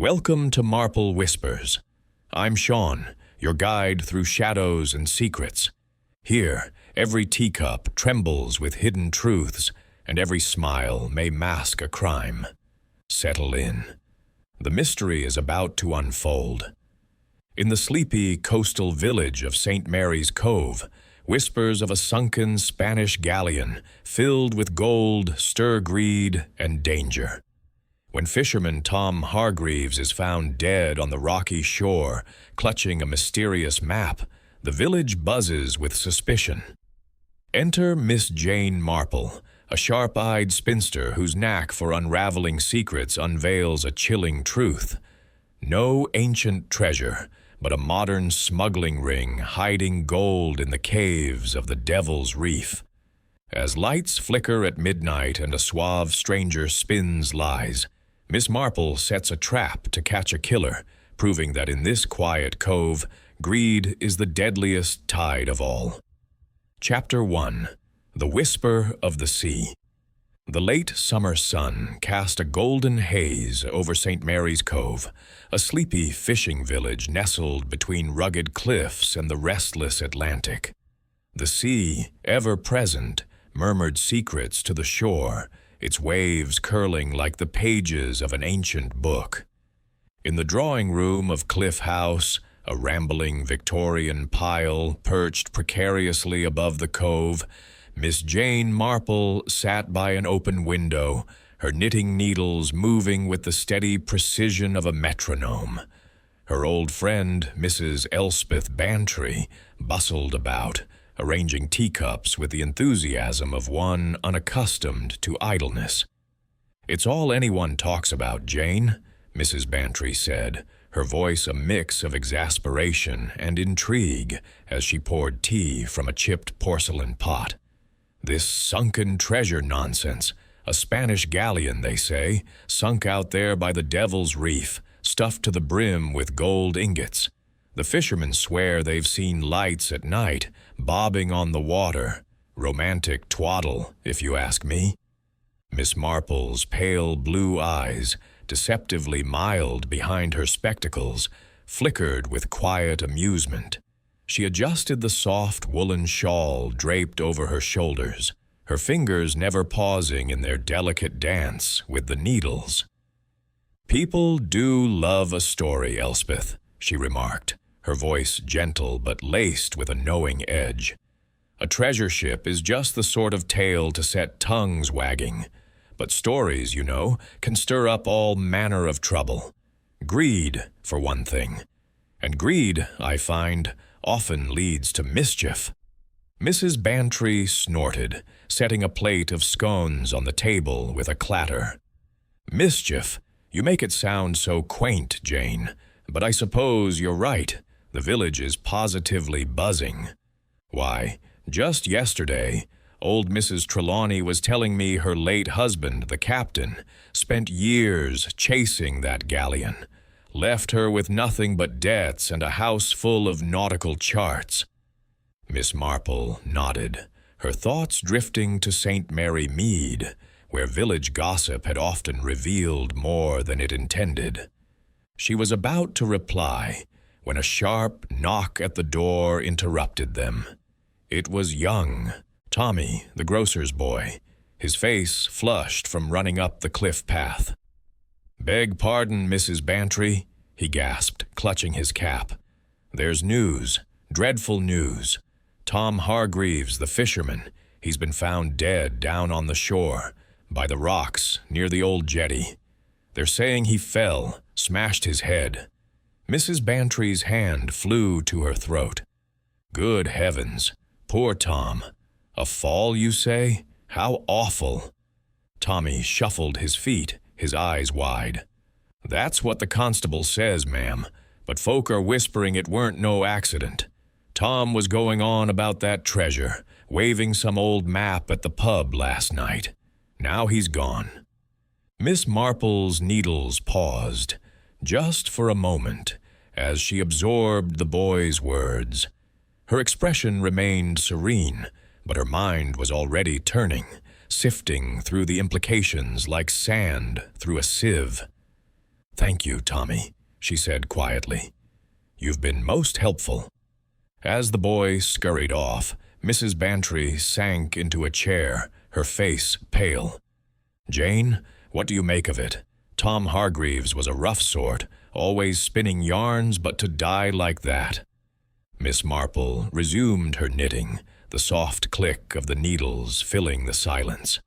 Welcome to Marple Whispers. I'm Sean, your guide through shadows and secrets. Here, every teacup trembles with hidden truths, and every smile may mask a crime. Settle in. The mystery is about to unfold. In the sleepy coastal village of St. Mary's Cove, whispers of a sunken Spanish galleon filled with gold stir greed and danger. When fisherman Tom Hargreaves is found dead on the rocky shore, clutching a mysterious map, the village buzzes with suspicion. Enter Miss Jane Marple, a sharp-eyed spinster whose knack for unraveling secrets unveils a chilling truth. No ancient treasure, but a modern smuggling ring hiding gold in the caves of the Devil's Reef. As lights flicker at midnight and a suave stranger spins lies, Miss Marple sets a trap to catch a killer, proving that in this quiet cove, greed is the deadliest tide of all. Chapter 1. The Whisper of the Sea. The late summer sun cast a golden haze over St. Mary's Cove, a sleepy fishing village nestled between rugged cliffs and the restless Atlantic. The sea, ever present, murmured secrets to the shore, its waves curling like the pages of an ancient book. In the drawing room of Cliff House, a rambling Victorian pile perched precariously above the cove, Miss Jane Marple sat by an open window, her knitting needles moving with the steady precision of a metronome. Her old friend, Mrs. Elspeth Bantry, bustled about, arranging teacups with the enthusiasm of one unaccustomed to idleness. "It's all anyone talks about, Jane," Mrs. Bantry said, her voice a mix of exasperation and intrigue as she poured tea from a chipped porcelain pot. "This sunken treasure nonsense. A Spanish galleon, they say, sunk out there by the Devil's Reef, stuffed to the brim with gold ingots. The fishermen swear they've seen lights at night, bobbing on the water. Romantic twaddle, if you ask me." Miss Marple's pale blue eyes, deceptively mild behind her spectacles, flickered with quiet amusement. She adjusted the soft woolen shawl draped over her shoulders, her fingers never pausing in their delicate dance with the needles. "People do love a story, Elspeth," she remarked, her voice gentle but laced with a knowing edge. "A treasure ship is just the sort of tale to set tongues wagging. But stories, you know, can stir up all manner of trouble. Greed, for one thing. And greed, I find, often leads to mischief." Mrs. Bantry snorted, setting a plate of scones on the table with a clatter. "Mischief? You make it sound so quaint, Jane. But I suppose you're right. The village is positively buzzing. Why, just yesterday, old Mrs. Trelawney was telling me her late husband, the captain, spent years chasing that galleon, left her with nothing but debts and a house full of nautical charts." Miss Marple nodded, her thoughts drifting to St. Mary Mead, where village gossip had often revealed more than it intended. She was about to reply when a sharp knock at the door interrupted them. It was young Tommy, the grocer's boy, his face flushed from running up the cliff path. "Beg pardon, Mrs. Bantry," he gasped, clutching his cap. "There's news, dreadful news. Tom Hargreaves, the fisherman, he's been found dead down on the shore, by the rocks near the old jetty. They're saying he fell, smashed his head." Mrs. Bantry's hand flew to her throat. "Good heavens, poor Tom. A fall, you say? How awful." Tommy shuffled his feet, his eyes wide. "That's what the constable says, ma'am, but folk are whispering it weren't no accident. Tom was going on about that treasure, waving some old map at the pub last night. Now he's gone." Miss Marple's needles paused, just for a moment, as she absorbed the boy's words. Her expression remained serene, but her mind was already turning, sifting through the implications like sand through a sieve. "Thank you, Tommy," she said quietly. "You've been most helpful." As the boy scurried off, Mrs. Bantry sank into a chair, her face pale. "Jane, what do you make of it? Tom Hargreaves was a rough sort, always spinning yarns, but to die like that." Miss Marple resumed her knitting, the soft click of the needles filling the silence.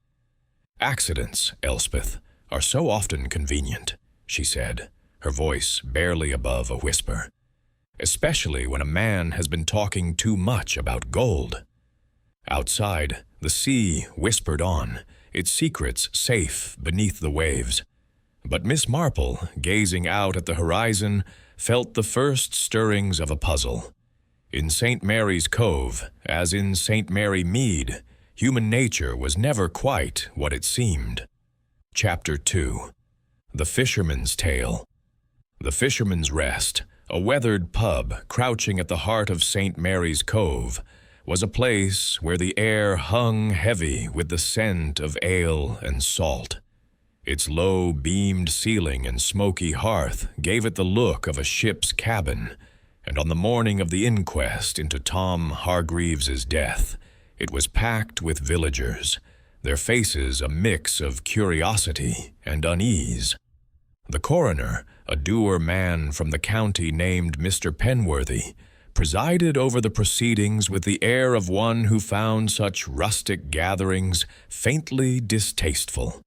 "Accidents, Elspeth, are so often convenient," she said, her voice barely above a whisper. "Especially when a man has been talking too much about gold." Outside, the sea whispered on, its secrets safe beneath the waves. But Miss Marple, gazing out at the horizon, felt the first stirrings of a puzzle. In St. Mary's Cove, as in St. Mary Mead, human nature was never quite what it seemed. Chapter 2. The Fisherman's Tale. The Fisherman's Rest, a weathered pub crouching at the heart of St. Mary's Cove, was a place where the air hung heavy with the scent of ale and salt. Its low, beamed ceiling and smoky hearth gave it the look of a ship's cabin, and on the morning of the inquest into Tom Hargreaves's death, it was packed with villagers, their faces a mix of curiosity and unease. The coroner, a dour man from the county named Mr. Penworthy, presided over the proceedings with the air of one who found such rustic gatherings faintly distasteful.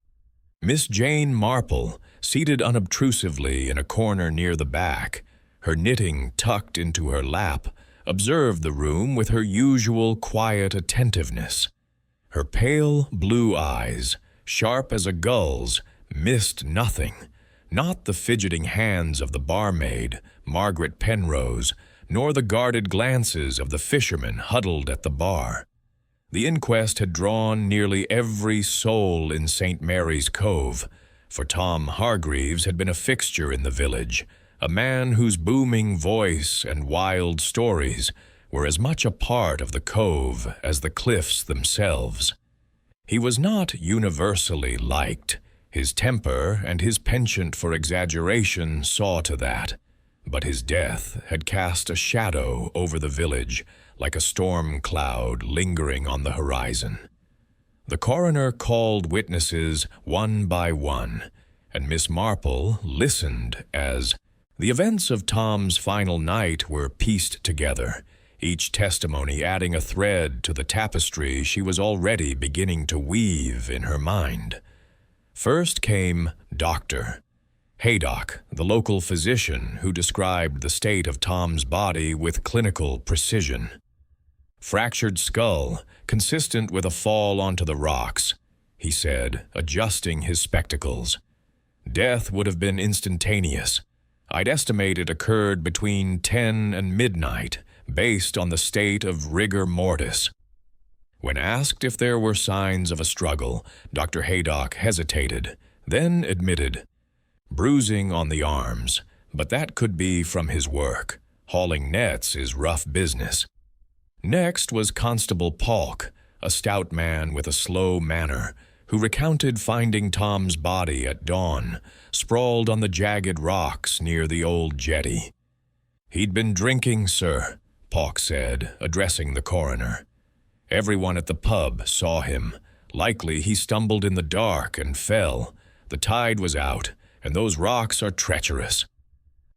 Miss Jane Marple, seated unobtrusively in a corner near the back, her knitting tucked into her lap, observed the room with her usual quiet attentiveness. Her pale blue eyes, sharp as a gull's, missed nothing, not the fidgeting hands of the barmaid, Margaret Penrose, nor the guarded glances of the fishermen huddled at the bar. The inquest had drawn nearly every soul in St. Mary's Cove, for Tom Hargreaves had been a fixture in the village, a man whose booming voice and wild stories were as much a part of the cove as the cliffs themselves. He was not universally liked. His temper and his penchant for exaggeration saw to that, but his death had cast a shadow over the village, like a storm cloud lingering on the horizon. The coroner called witnesses one by one, and Miss Marple listened as the events of Tom's final night were pieced together, each testimony adding a thread to the tapestry she was already beginning to weave in her mind. First came Dr. Haydock, the local physician who described the state of Tom's body with clinical precision. "Fractured skull, consistent with a fall onto the rocks," he said, adjusting his spectacles. "Death would have been instantaneous. I'd estimate it occurred between 10 and midnight, based on the state of rigor mortis." When asked if there were signs of a struggle, Dr. Haydock hesitated, then admitted, "Bruising on the arms, but that could be from his work. Hauling nets is rough business." Next was Constable Polk, a stout man with a slow manner, who recounted finding Tom's body at dawn, sprawled on the jagged rocks near the old jetty. "He'd been drinking, sir," Polk said, addressing the coroner. "Everyone at the pub saw him. Likely he stumbled in the dark and fell. The tide was out, and those rocks are treacherous."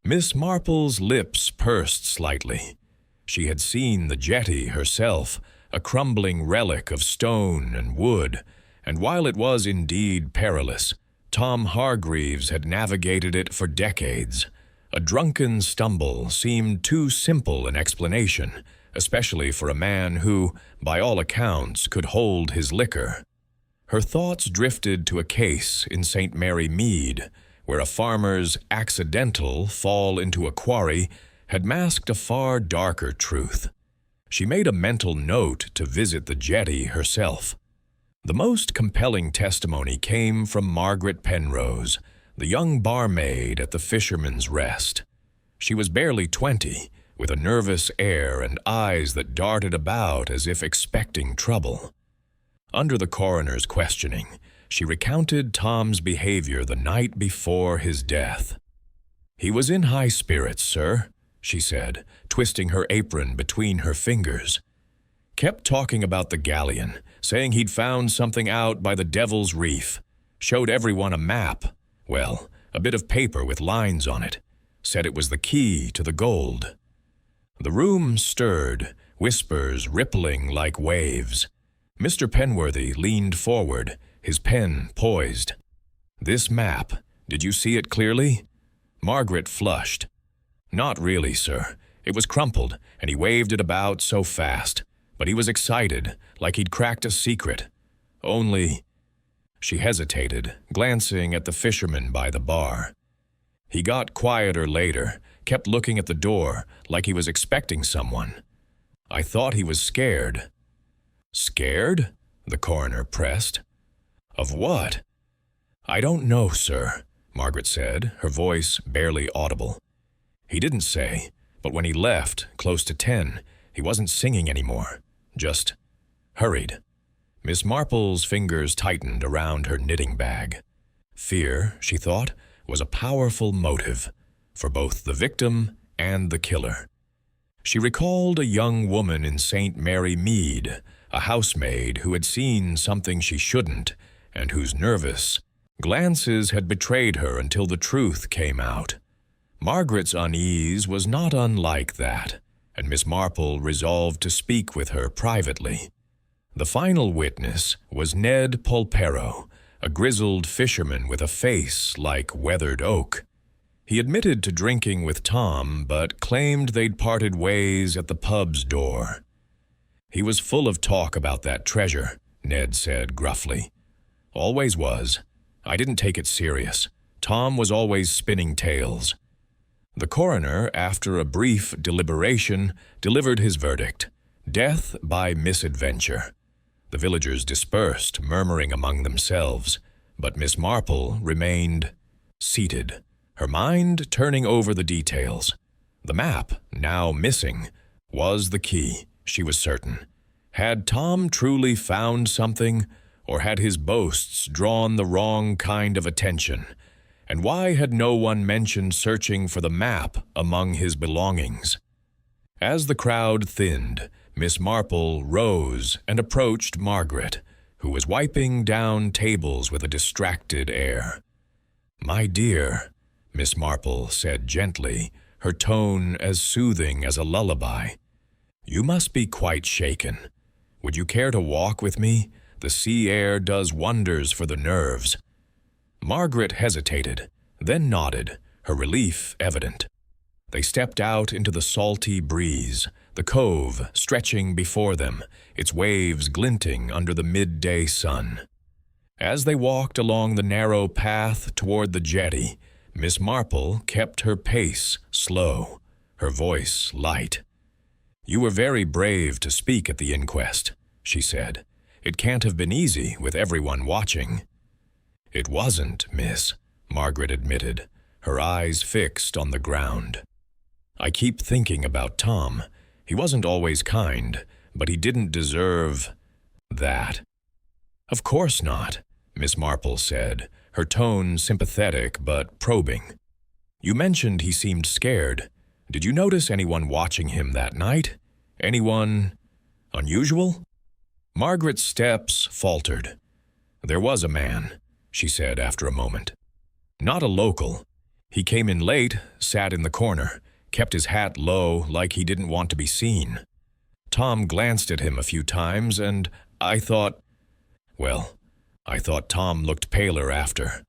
Miss Marple's lips pursed slightly. She had seen the jetty herself, a crumbling relic of stone and wood, and while it was indeed perilous, Tom Hargreaves had navigated it for decades. A drunken stumble seemed too simple an explanation, especially for a man who, by all accounts, could hold his liquor. Her thoughts drifted to a case in St. Mary Mead, where a farmer's accidental fall into a quarry had masked a far darker truth. She made a mental note to visit the jetty herself. The most compelling testimony came from Margaret Penrose, the young barmaid at the Fisherman's Rest. She was barely 20, with a nervous air and eyes that darted about as if expecting trouble. Under the coroner's questioning, she recounted Tom's behavior the night before his death. "He was in high spirits, sir," she said, twisting her apron between her fingers. "Kept talking about the galleon, saying he'd found something out by the Devil's Reef. Showed everyone a map. Well, a bit of paper with lines on it. Said it was the key to the gold." The room stirred, whispers rippling like waves. Mr. Penworthy leaned forward, his pen poised. "This map, did you see it clearly?" Margaret flushed. "Not really, sir. It was crumpled, and he waved it about so fast. But he was excited, like he'd cracked a secret. Only—" She hesitated, glancing at the fisherman by the bar. "He got quieter later, kept looking at the door, like he was expecting someone. I thought he was scared." "Scared?" the coroner pressed. "Of what?" "I don't know, sir," Margaret said, her voice barely audible. "He didn't say, but when he left, close to 10, he wasn't singing anymore. Just hurried." Miss Marple's fingers tightened around her knitting bag. Fear, she thought, was a powerful motive for both the victim and the killer. She recalled a young woman in St. Mary Mead, a housemaid who had seen something she shouldn't and whose nervous glances had betrayed her until the truth came out. Margaret's unease was not unlike that, and Miss Marple resolved to speak with her privately. The final witness was Ned Polperro, a grizzled fisherman with a face like weathered oak. He admitted to drinking with Tom, but claimed they'd parted ways at the pub's door. "He was full of talk about that treasure," Ned said gruffly. "Always was. I didn't take it serious. Tom was always spinning tales." The coroner, after a brief deliberation, delivered his verdict: death by misadventure. The villagers dispersed, murmuring among themselves, but Miss Marple remained seated, her mind turning over the details. The map, now missing, was the key, she was certain. Had Tom truly found something, or had his boasts drawn the wrong kind of attention? And why had no one mentioned searching for the map among his belongings? As the crowd thinned, Miss Marple rose and approached Margaret, who was wiping down tables with a distracted air. "My dear," Miss Marple said gently, her tone as soothing as a lullaby, "you must be quite shaken. Would you care to walk with me? The sea air does wonders for the nerves." Margaret hesitated, then nodded, her relief evident. They stepped out into the salty breeze, the cove stretching before them, its waves glinting under the midday sun. As they walked along the narrow path toward the jetty, Miss Marple kept her pace slow, her voice light. "You were very brave to speak at the inquest," she said. "It can't have been easy with everyone watching." "It wasn't, miss," Margaret admitted, her eyes fixed on the ground. "I keep thinking about Tom. He wasn't always kind, but he didn't deserve that." "Of course not," Miss Marple said, her tone sympathetic but probing. "You mentioned he seemed scared. Did you notice anyone watching him that night? Anyone unusual?" Margaret's steps faltered. "There was a man," she said after a moment. "Not a local. He came in late, sat in the corner, kept his hat low like he didn't want to be seen. Tom glanced at him a few times, and I thought Tom looked paler after."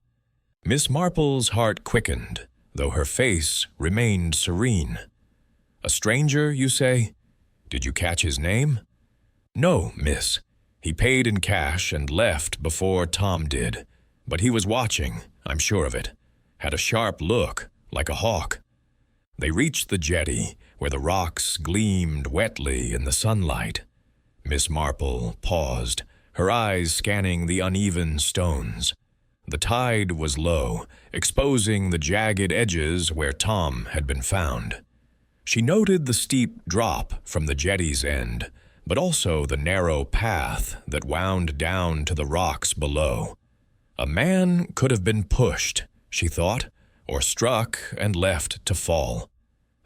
Miss Marple's heart quickened, though her face remained serene. "A stranger, you say? Did you catch his name?" "No, miss. He paid in cash and left before Tom did. But he was watching, I'm sure of it. Had a sharp look, like a hawk." They reached the jetty, where the rocks gleamed wetly in the sunlight. Miss Marple paused, her eyes scanning the uneven stones. The tide was low, exposing the jagged edges where Tom had been found. She noted the steep drop from the jetty's end, but also the narrow path that wound down to the rocks below. A man could have been pushed, she thought, or struck and left to fall.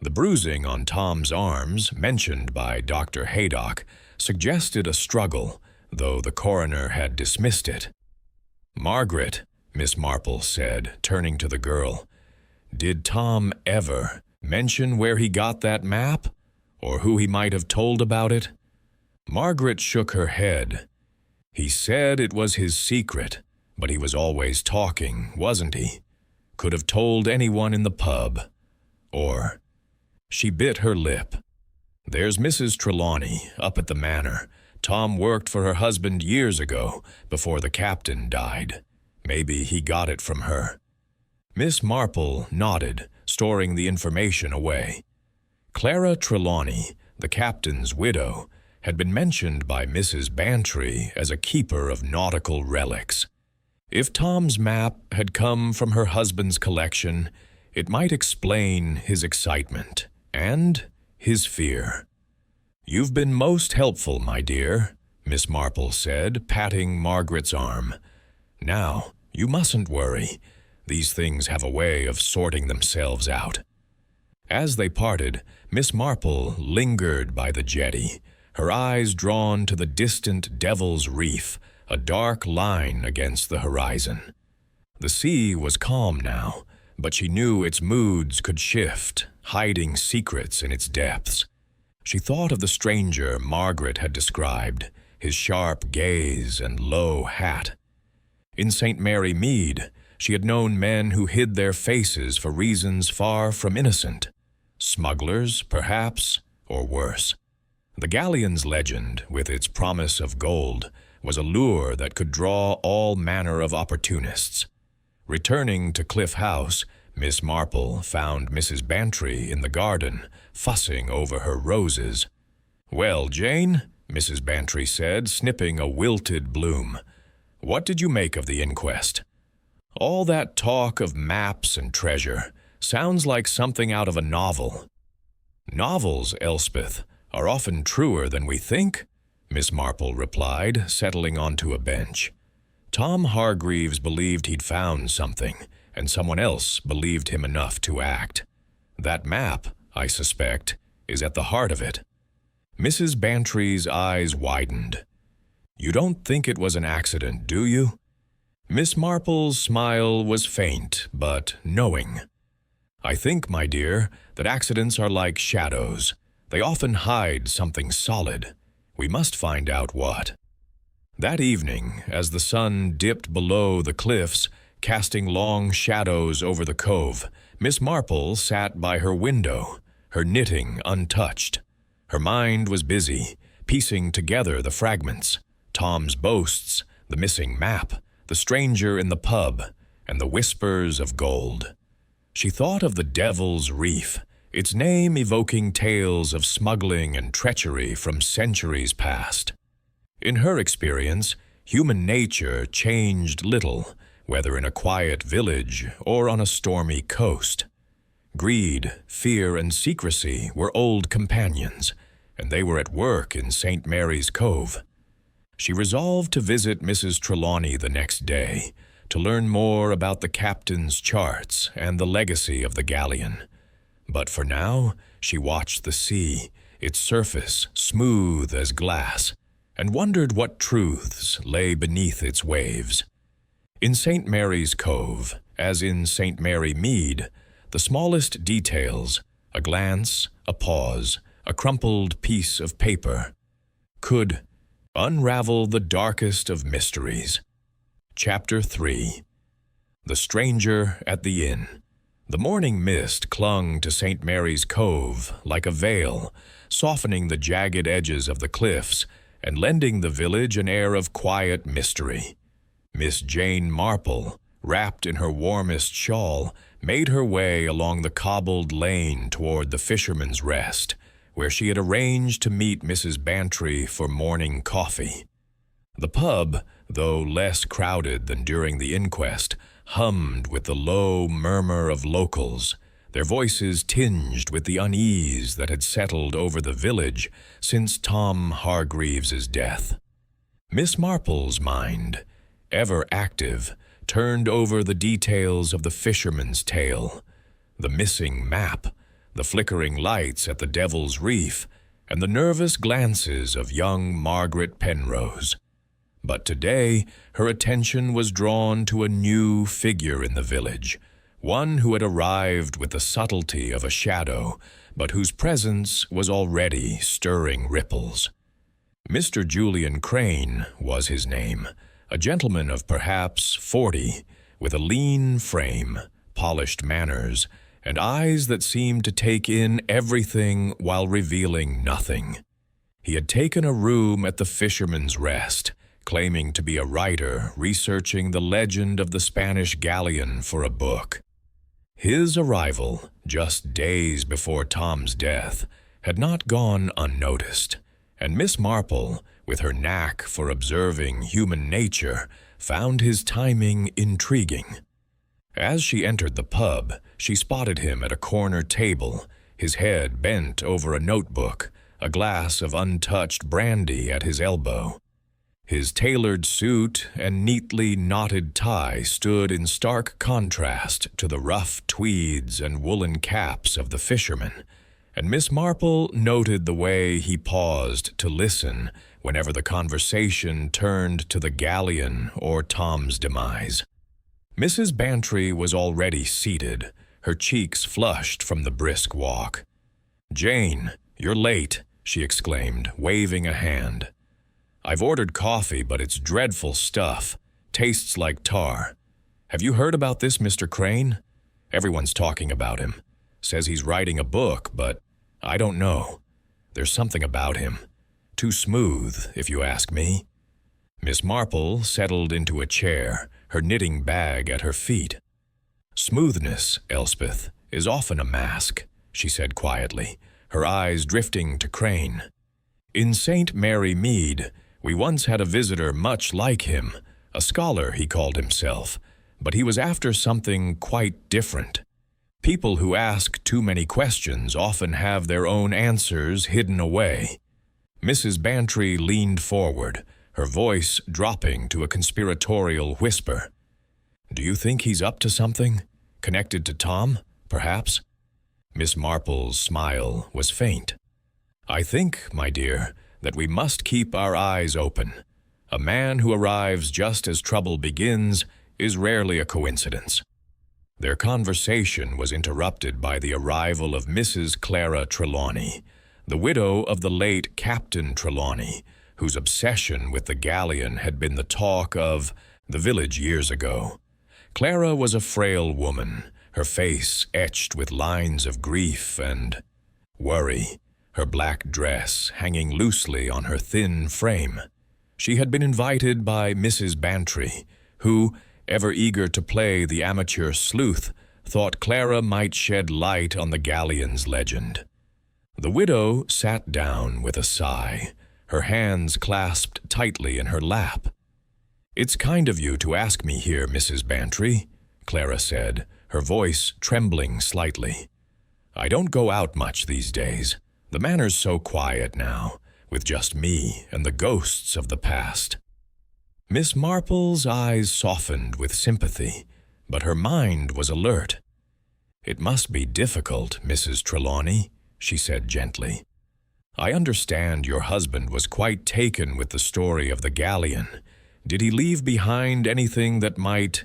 The bruising on Tom's arms, mentioned by Dr. Haydock, suggested a struggle, though the coroner had dismissed it. "Margaret," Miss Marple said, turning to the girl, "did Tom ever mention where he got that map, or who he might have told about it?" Margaret shook her head. "He said it was his secret, but he was always talking, wasn't he? Could have told anyone in the pub. Or—" She bit her lip. "There's Mrs. Trelawney, up at the manor. Tom worked for her husband years ago, before the captain died. Maybe he got it from her." Miss Marple nodded, storing the information away. Clara Trelawney, the captain's widow, had been mentioned by Mrs. Bantry as a keeper of nautical relics. If Tom's map had come from her husband's collection, it might explain his excitement and his fear. "You've been most helpful, my dear," Miss Marple said, patting Margaret's arm. "Now, you mustn't worry. These things have a way of sorting themselves out." As they parted, Miss Marple lingered by the jetty, her eyes drawn to the distant Devil's Reef, a dark line against the horizon. The sea was calm now, but she knew its moods could shift, hiding secrets in its depths. She thought of the stranger Margaret had described, his sharp gaze and low hat. In St. Mary Mead, she had known men who hid their faces for reasons far from innocent. Smugglers, perhaps, or worse. The galleon's legend, with its promise of gold, was a lure that could draw all manner of opportunists. Returning to Cliff House, Miss Marple found Mrs. Bantry in the garden, fussing over her roses. "Well, Jane," Mrs. Bantry said, snipping a wilted bloom, "what did you make of the inquest?" "All that talk of maps and treasure sounds like something out of a novel." "Novels, Elspeth, are often truer than we think," Miss Marple replied, settling onto a bench. "Tom Hargreaves believed he'd found something, and someone else believed him enough to act. That map, I suspect, is at the heart of it." Mrs. Bantry's eyes widened. "You don't think it was an accident, do you?" Miss Marple's smile was faint, but knowing. "I think, my dear, that accidents are like shadows. They often hide something solid. We must find out what." That evening, as the sun dipped below the cliffs, casting long shadows over the cove, Miss Marple sat by her window, her knitting untouched. Her mind was busy, piecing together the fragments: Tom's boasts, the missing map, the stranger in the pub, and the whispers of gold. She thought of the Devil's Reef, its name evoking tales of smuggling and treachery from centuries past. In her experience, human nature changed little, whether in a quiet village or on a stormy coast. Greed, fear, and secrecy were old companions, and they were at work in St. Mary's Cove. She resolved to visit Mrs. Trelawney the next day, to learn more about the captain's charts and the legacy of the galleon. But for now, she watched the sea, its surface smooth as glass, and wondered what truths lay beneath its waves. In St. Mary's Cove, as in St. Mary Mead, the smallest details, a glance, a pause, a crumpled piece of paper, could unravel the darkest of mysteries. Chapter 3. The Stranger at the Inn. The morning mist clung to St. Mary's Cove like a veil, softening the jagged edges of the cliffs and lending the village an air of quiet mystery. Miss Jane Marple, wrapped in her warmest shawl, made her way along the cobbled lane toward the Fisherman's Rest, where she had arranged to meet Mrs. Bantry for morning coffee. The pub, though less crowded than during the inquest, hummed with the low murmur of locals, their voices tinged with the unease that had settled over the village since Tom Hargreaves's death. Miss Marple's mind, ever active, turned over the details of the fisherman's tale, the missing map, the flickering lights at the Devil's Reef, and the nervous glances of young Margaret Penrose. But today, her attention was drawn to a new figure in the village, one who had arrived with the subtlety of a shadow, but whose presence was already stirring ripples. Mr. Julian Crane was his name, a gentleman of perhaps 40, with a lean frame, polished manners, and eyes that seemed to take in everything while revealing nothing. He had taken a room at the Fisherman's Rest, claiming to be a writer researching the legend of the Spanish galleon for a book. His arrival, just days before Tom's death, had not gone unnoticed, and Miss Marple, with her knack for observing human nature, found his timing intriguing. As she entered the pub, she spotted him at a corner table, his head bent over a notebook, a glass of untouched brandy at his elbow. His tailored suit and neatly knotted tie stood in stark contrast to the rough tweeds and woolen caps of the fisherman, and Miss Marple noted the way he paused to listen whenever the conversation turned to the galleon or Tom's demise. Mrs. Bantry was already seated, her cheeks flushed from the brisk walk. "Jane, you're late," she exclaimed, waving a hand. "I've ordered coffee, but it's dreadful stuff. Tastes like tar. Have you heard about this Mr. Crane? Everyone's talking about him. Says he's writing a book, but I don't know. There's something about him. Too smooth, if you ask me." Miss Marple settled into a chair, her knitting bag at her feet. "Smoothness, Elspeth, is often a mask," she said quietly, her eyes drifting to Crane. "In St. Mary Mead, we once had a visitor much like him, a scholar he called himself, but he was after something quite different. People who ask too many questions often have their own answers hidden away." Mrs. Bantry leaned forward, her voice dropping to a conspiratorial whisper. "Do you think he's up to something? Connected to Tom, perhaps?" Miss Marple's smile was faint. "I think, my dear, that we must keep our eyes open. A man who arrives just as trouble begins is rarely a coincidence." Their conversation was interrupted by the arrival of Mrs. Clara Trelawney, the widow of the late Captain Trelawney, whose obsession with the galleon had been the talk of the village years ago. Clara was a frail woman, her face etched with lines of grief and worry, her black dress hanging loosely on her thin frame. She had been invited by Mrs. Bantry, who, ever eager to play the amateur sleuth, thought Clara might shed light on the galleon's legend. The widow sat down with a sigh, her hands clasped tightly in her lap. "It's kind of you to ask me here, Mrs. Bantry," Clara said, her voice trembling slightly. "I don't go out much these days. The manor's so quiet now, with just me and the ghosts of the past." Miss Marple's eyes softened with sympathy, but her mind was alert. "It must be difficult, Mrs. Trelawney," she said gently. "I understand your husband was quite taken with the story of the galleon. Did he leave behind anything that might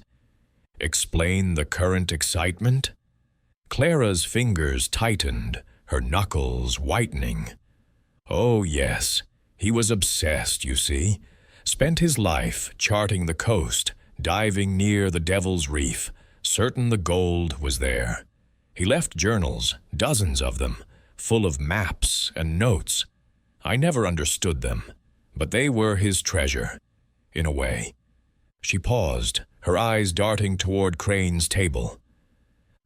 explain the current excitement?" Clara's fingers tightened, her knuckles whitening. "Oh, yes. He was obsessed, you see. Spent his life charting the coast, diving near the Devil's Reef, certain the gold was there. He left journals, dozens of them, full of maps and notes. I never understood them, but they were his treasure, in a way." She paused, her eyes darting toward Crane's table.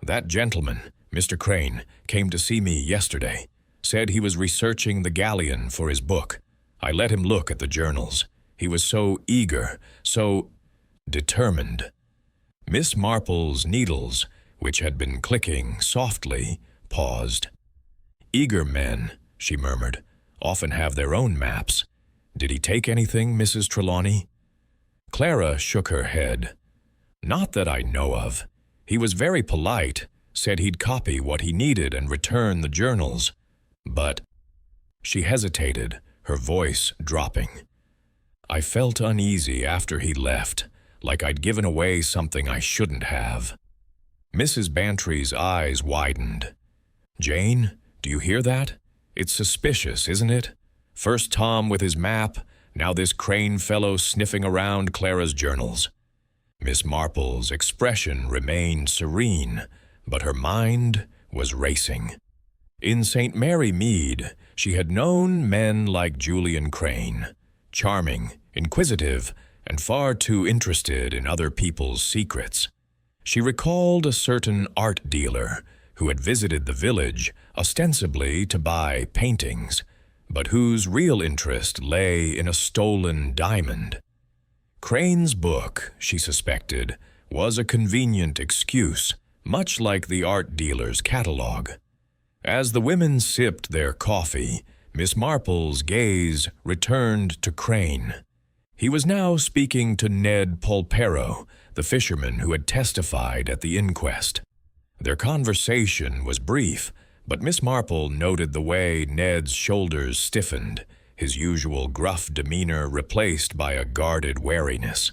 "That gentleman, Mr. Crane, came to see me yesterday. Said he was researching the galleon for his book. I let him look at the journals. He was so eager, so determined." Miss Marple's needles, which had been clicking softly, paused. "Eager men," she murmured, "often have their own maps. Did he take anything, Mrs. Trelawney?" Clara shook her head. Not that I know of. He was very polite, said he'd copy what he needed and return the journals. But she hesitated, her voice dropping. I felt uneasy after he left, like I'd given away something I shouldn't have. Mrs. Bantry's eyes widened. Jane, do you hear that? It's suspicious, isn't it? First Tom with his map, now this Crane fellow sniffing around Clara's journals. Miss Marple's expression remained serene, but her mind was racing. In St. Mary Mead, she had known men like Julian Crane, charming, inquisitive, and far too interested in other people's secrets. She recalled a certain art dealer who had visited the village ostensibly to buy paintings, but whose real interest lay in a stolen diamond. Crane's book, she suspected, was a convenient excuse, much like the art dealer's catalog. As the women sipped their coffee, Miss Marple's gaze returned to Crane. He was now speaking to Ned Polperro, the fisherman who had testified at the inquest. Their conversation was brief, but Miss Marple noted the way Ned's shoulders stiffened, his usual gruff demeanor replaced by a guarded wariness.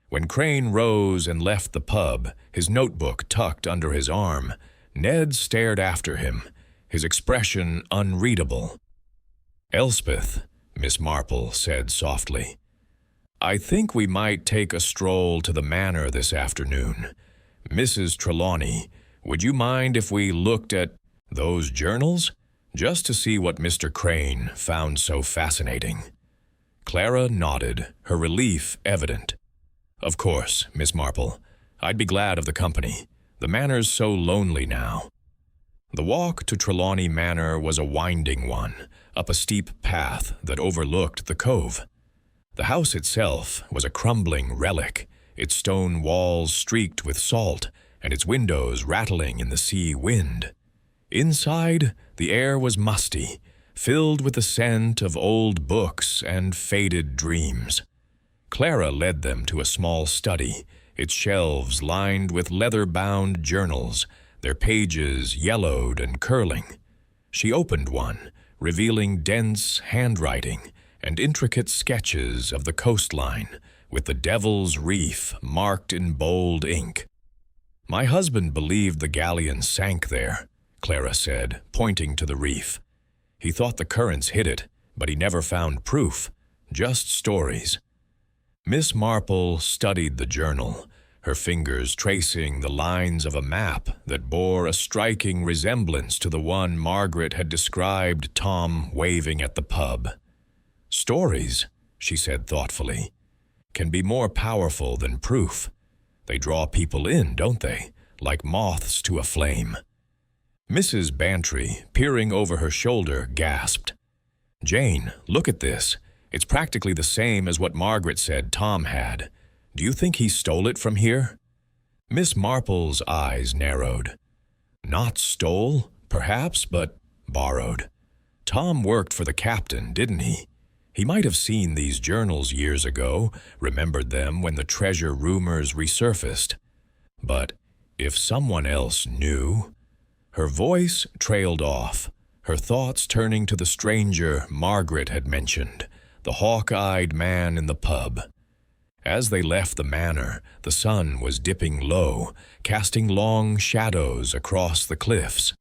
When Crane rose and left the pub, his notebook tucked under his arm, Ned stared after him, his expression unreadable. Elspeth, Miss Marple said softly, I think we might take a stroll to the manor this afternoon. Mrs. Trelawney, would you mind if we looked at those journals? Just to see what Mr. Crane found so fascinating. Clara nodded, her relief evident. Of course, Miss Marple. I'd be glad of the company. The manor's so lonely now. The walk to Trelawney Manor was a winding one, up a steep path that overlooked the cove. The house itself was a crumbling relic, its stone walls streaked with salt and its windows rattling in the sea wind. Inside, the air was musty, filled with the scent of old books and faded dreams. Clara led them to a small study, its shelves lined with leather-bound journals, their pages yellowed and curling. She opened one, revealing dense handwriting and intricate sketches of the coastline, with the Devil's Reef marked in bold ink. My husband believed the galleon sank there, Clara said, pointing to the reef. He thought the currents hit it, but he never found proof, just stories. Miss Marple studied the journal, her fingers tracing the lines of a map that bore a striking resemblance to the one Margaret had described Tom waving at the pub. Stories, she said thoughtfully, can be more powerful than proof. They draw people in, don't they, like moths to a flame. Mrs. Bantry, peering over her shoulder, gasped. Jane, look at this. It's practically the same as what Margaret said Tom had. Do you think he stole it from here? Miss Marple's eyes narrowed. Not stole, perhaps, but borrowed. Tom worked for the captain, didn't he? He might have seen these journals years ago, remembered them when the treasure rumors resurfaced. But if someone else knew... Her voice trailed off, her thoughts turning to the stranger Margaret had mentioned, the hawk-eyed man in the pub. As they left the manor, the sun was dipping low, casting long shadows across the cliffs.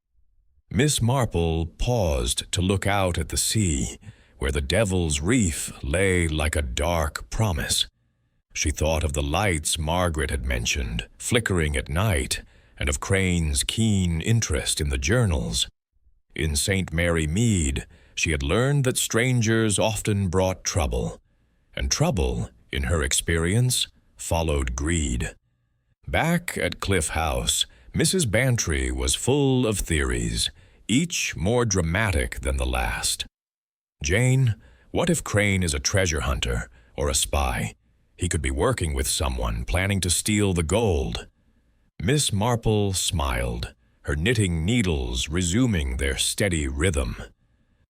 Miss Marple paused to look out at the sea, where the Devil's Reef lay like a dark promise. She thought of the lights Margaret had mentioned, flickering at night, and of Crane's keen interest in the journals. In St. Mary Mead, she had learned that strangers often brought trouble, and trouble, in her experience, followed greed. Back at Cliff House, Mrs. Bantry was full of theories, each more dramatic than the last. Jane, what if Crane is a treasure hunter or a spy? He could be working with someone planning to steal the gold. Miss Marple smiled, her knitting needles resuming their steady rhythm.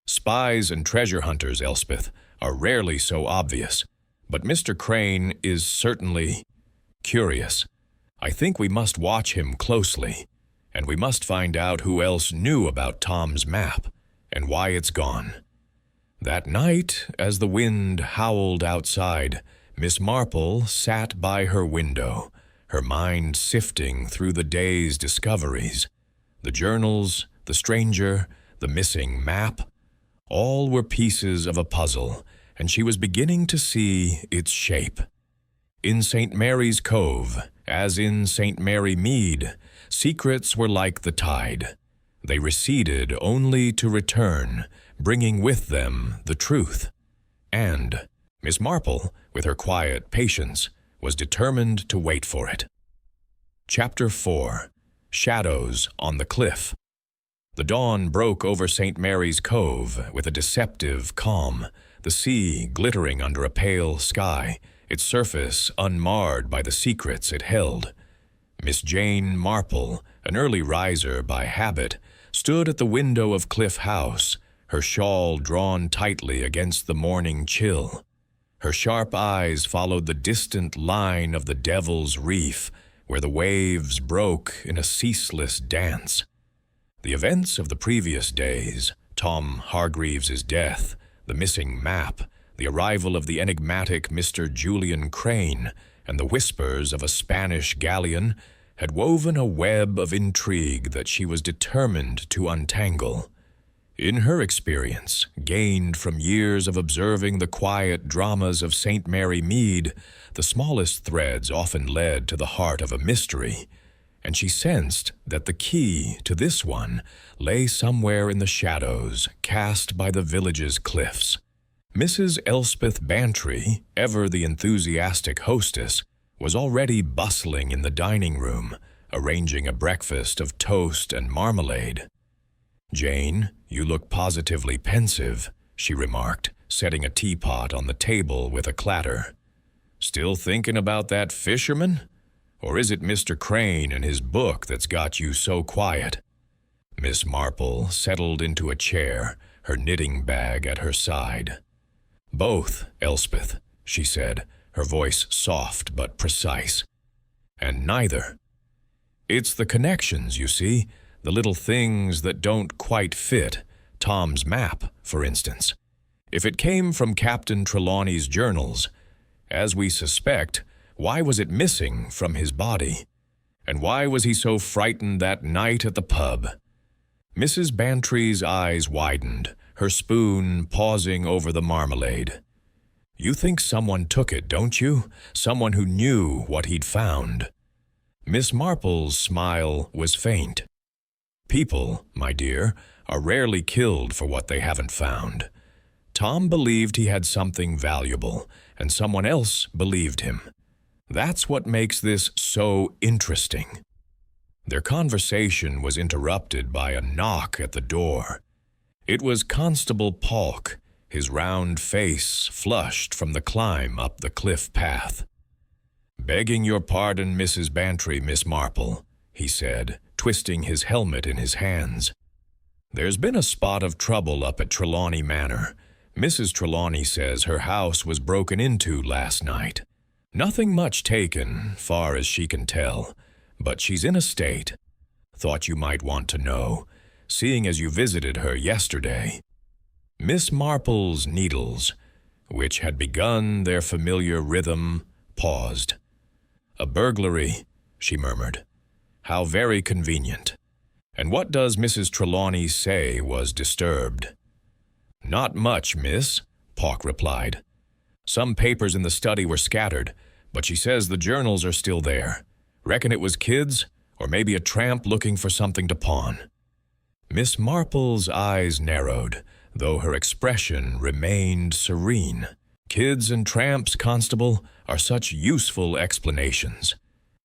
Spies and treasure hunters, Elspeth, are rarely so obvious, but Mr. Crane is certainly curious. I think we must watch him closely, and we must find out who else knew about Tom's map and why it's gone. That night, as the wind howled outside, Miss Marple sat by her window, her mind sifting through the day's discoveries. The journals, the stranger, the missing map, all were pieces of a puzzle, and she was beginning to see its shape. In St. Mary's Cove, as in St. Mary Mead, secrets were like the tide. They receded only to return, bringing with them the truth. And Miss Marple, with her quiet patience, was determined to wait for it. Chapter 4. Shadows on the Cliff. The dawn broke over St. Mary's Cove with a deceptive calm, the sea glittering under a pale sky, its surface unmarred by the secrets it held. Miss Jane Marple, an early riser by habit, stood at the window of Cliff House, her shawl drawn tightly against the morning chill. Her sharp eyes followed the distant line of the Devil's Reef, where the waves broke in a ceaseless dance. The events of the previous days, Tom Hargreaves's death, the missing map, the arrival of the enigmatic Mr. Julian Crane, and the whispers of a Spanish galleon, had woven a web of intrigue that she was determined to untangle. In her experience, gained from years of observing the quiet dramas of St. Mary Mead, the smallest threads often led to the heart of a mystery, and she sensed that the key to this one lay somewhere in the shadows cast by the village's cliffs. Mrs. Elspeth Bantry, ever the enthusiastic hostess, was already bustling in the dining room, arranging a breakfast of toast and marmalade. "Jane, you look positively pensive," she remarked, setting a teapot on the table with a clatter. "Still thinking about that fisherman? Or is it Mr. Crane and his book that's got you so quiet?" Miss Marple settled into a chair, her knitting bag at her side. "Both, Elspeth," she said, her voice soft but precise. "And neither. It's the connections, you see, the little things that don't quite fit. Tom's map, for instance. If it came from Captain Trelawney's journals, as we suspect, why was it missing from his body? And why was he so frightened that night at the pub?" Mrs. Bantry's eyes widened, her spoon pausing over the marmalade. "You think someone took it, don't you? Someone who knew what he'd found." Miss Marple's smile was faint. "People, my dear, are rarely killed for what they haven't found. Tom believed he had something valuable, and someone else believed him. That's what makes this so interesting." Their conversation was interrupted by a knock at the door. It was Constable Polk, his round face flushed from the climb up the cliff path. "Begging your pardon, Mrs. Bantry, Miss Marple," he said, twisting his helmet in his hands. "There's been a spot of trouble up at Trelawney Manor. Mrs. Trelawney says her house was broken into last night. Nothing much taken, far as she can tell, but she's in a state. Thought you might want to know, seeing as you visited her yesterday." Miss Marple's needles, which had begun their familiar rhythm, paused. "A burglary," she murmured. "How very convenient. And what does Mrs. Trelawney say was disturbed?" "Not much, miss," Polk replied. "Some papers in the study were scattered, but she says the journals are still there. Reckon it was kids, or maybe a tramp looking for something to pawn." Miss Marple's eyes narrowed, though her expression remained serene. "Kids and tramps, Constable, are such useful explanations.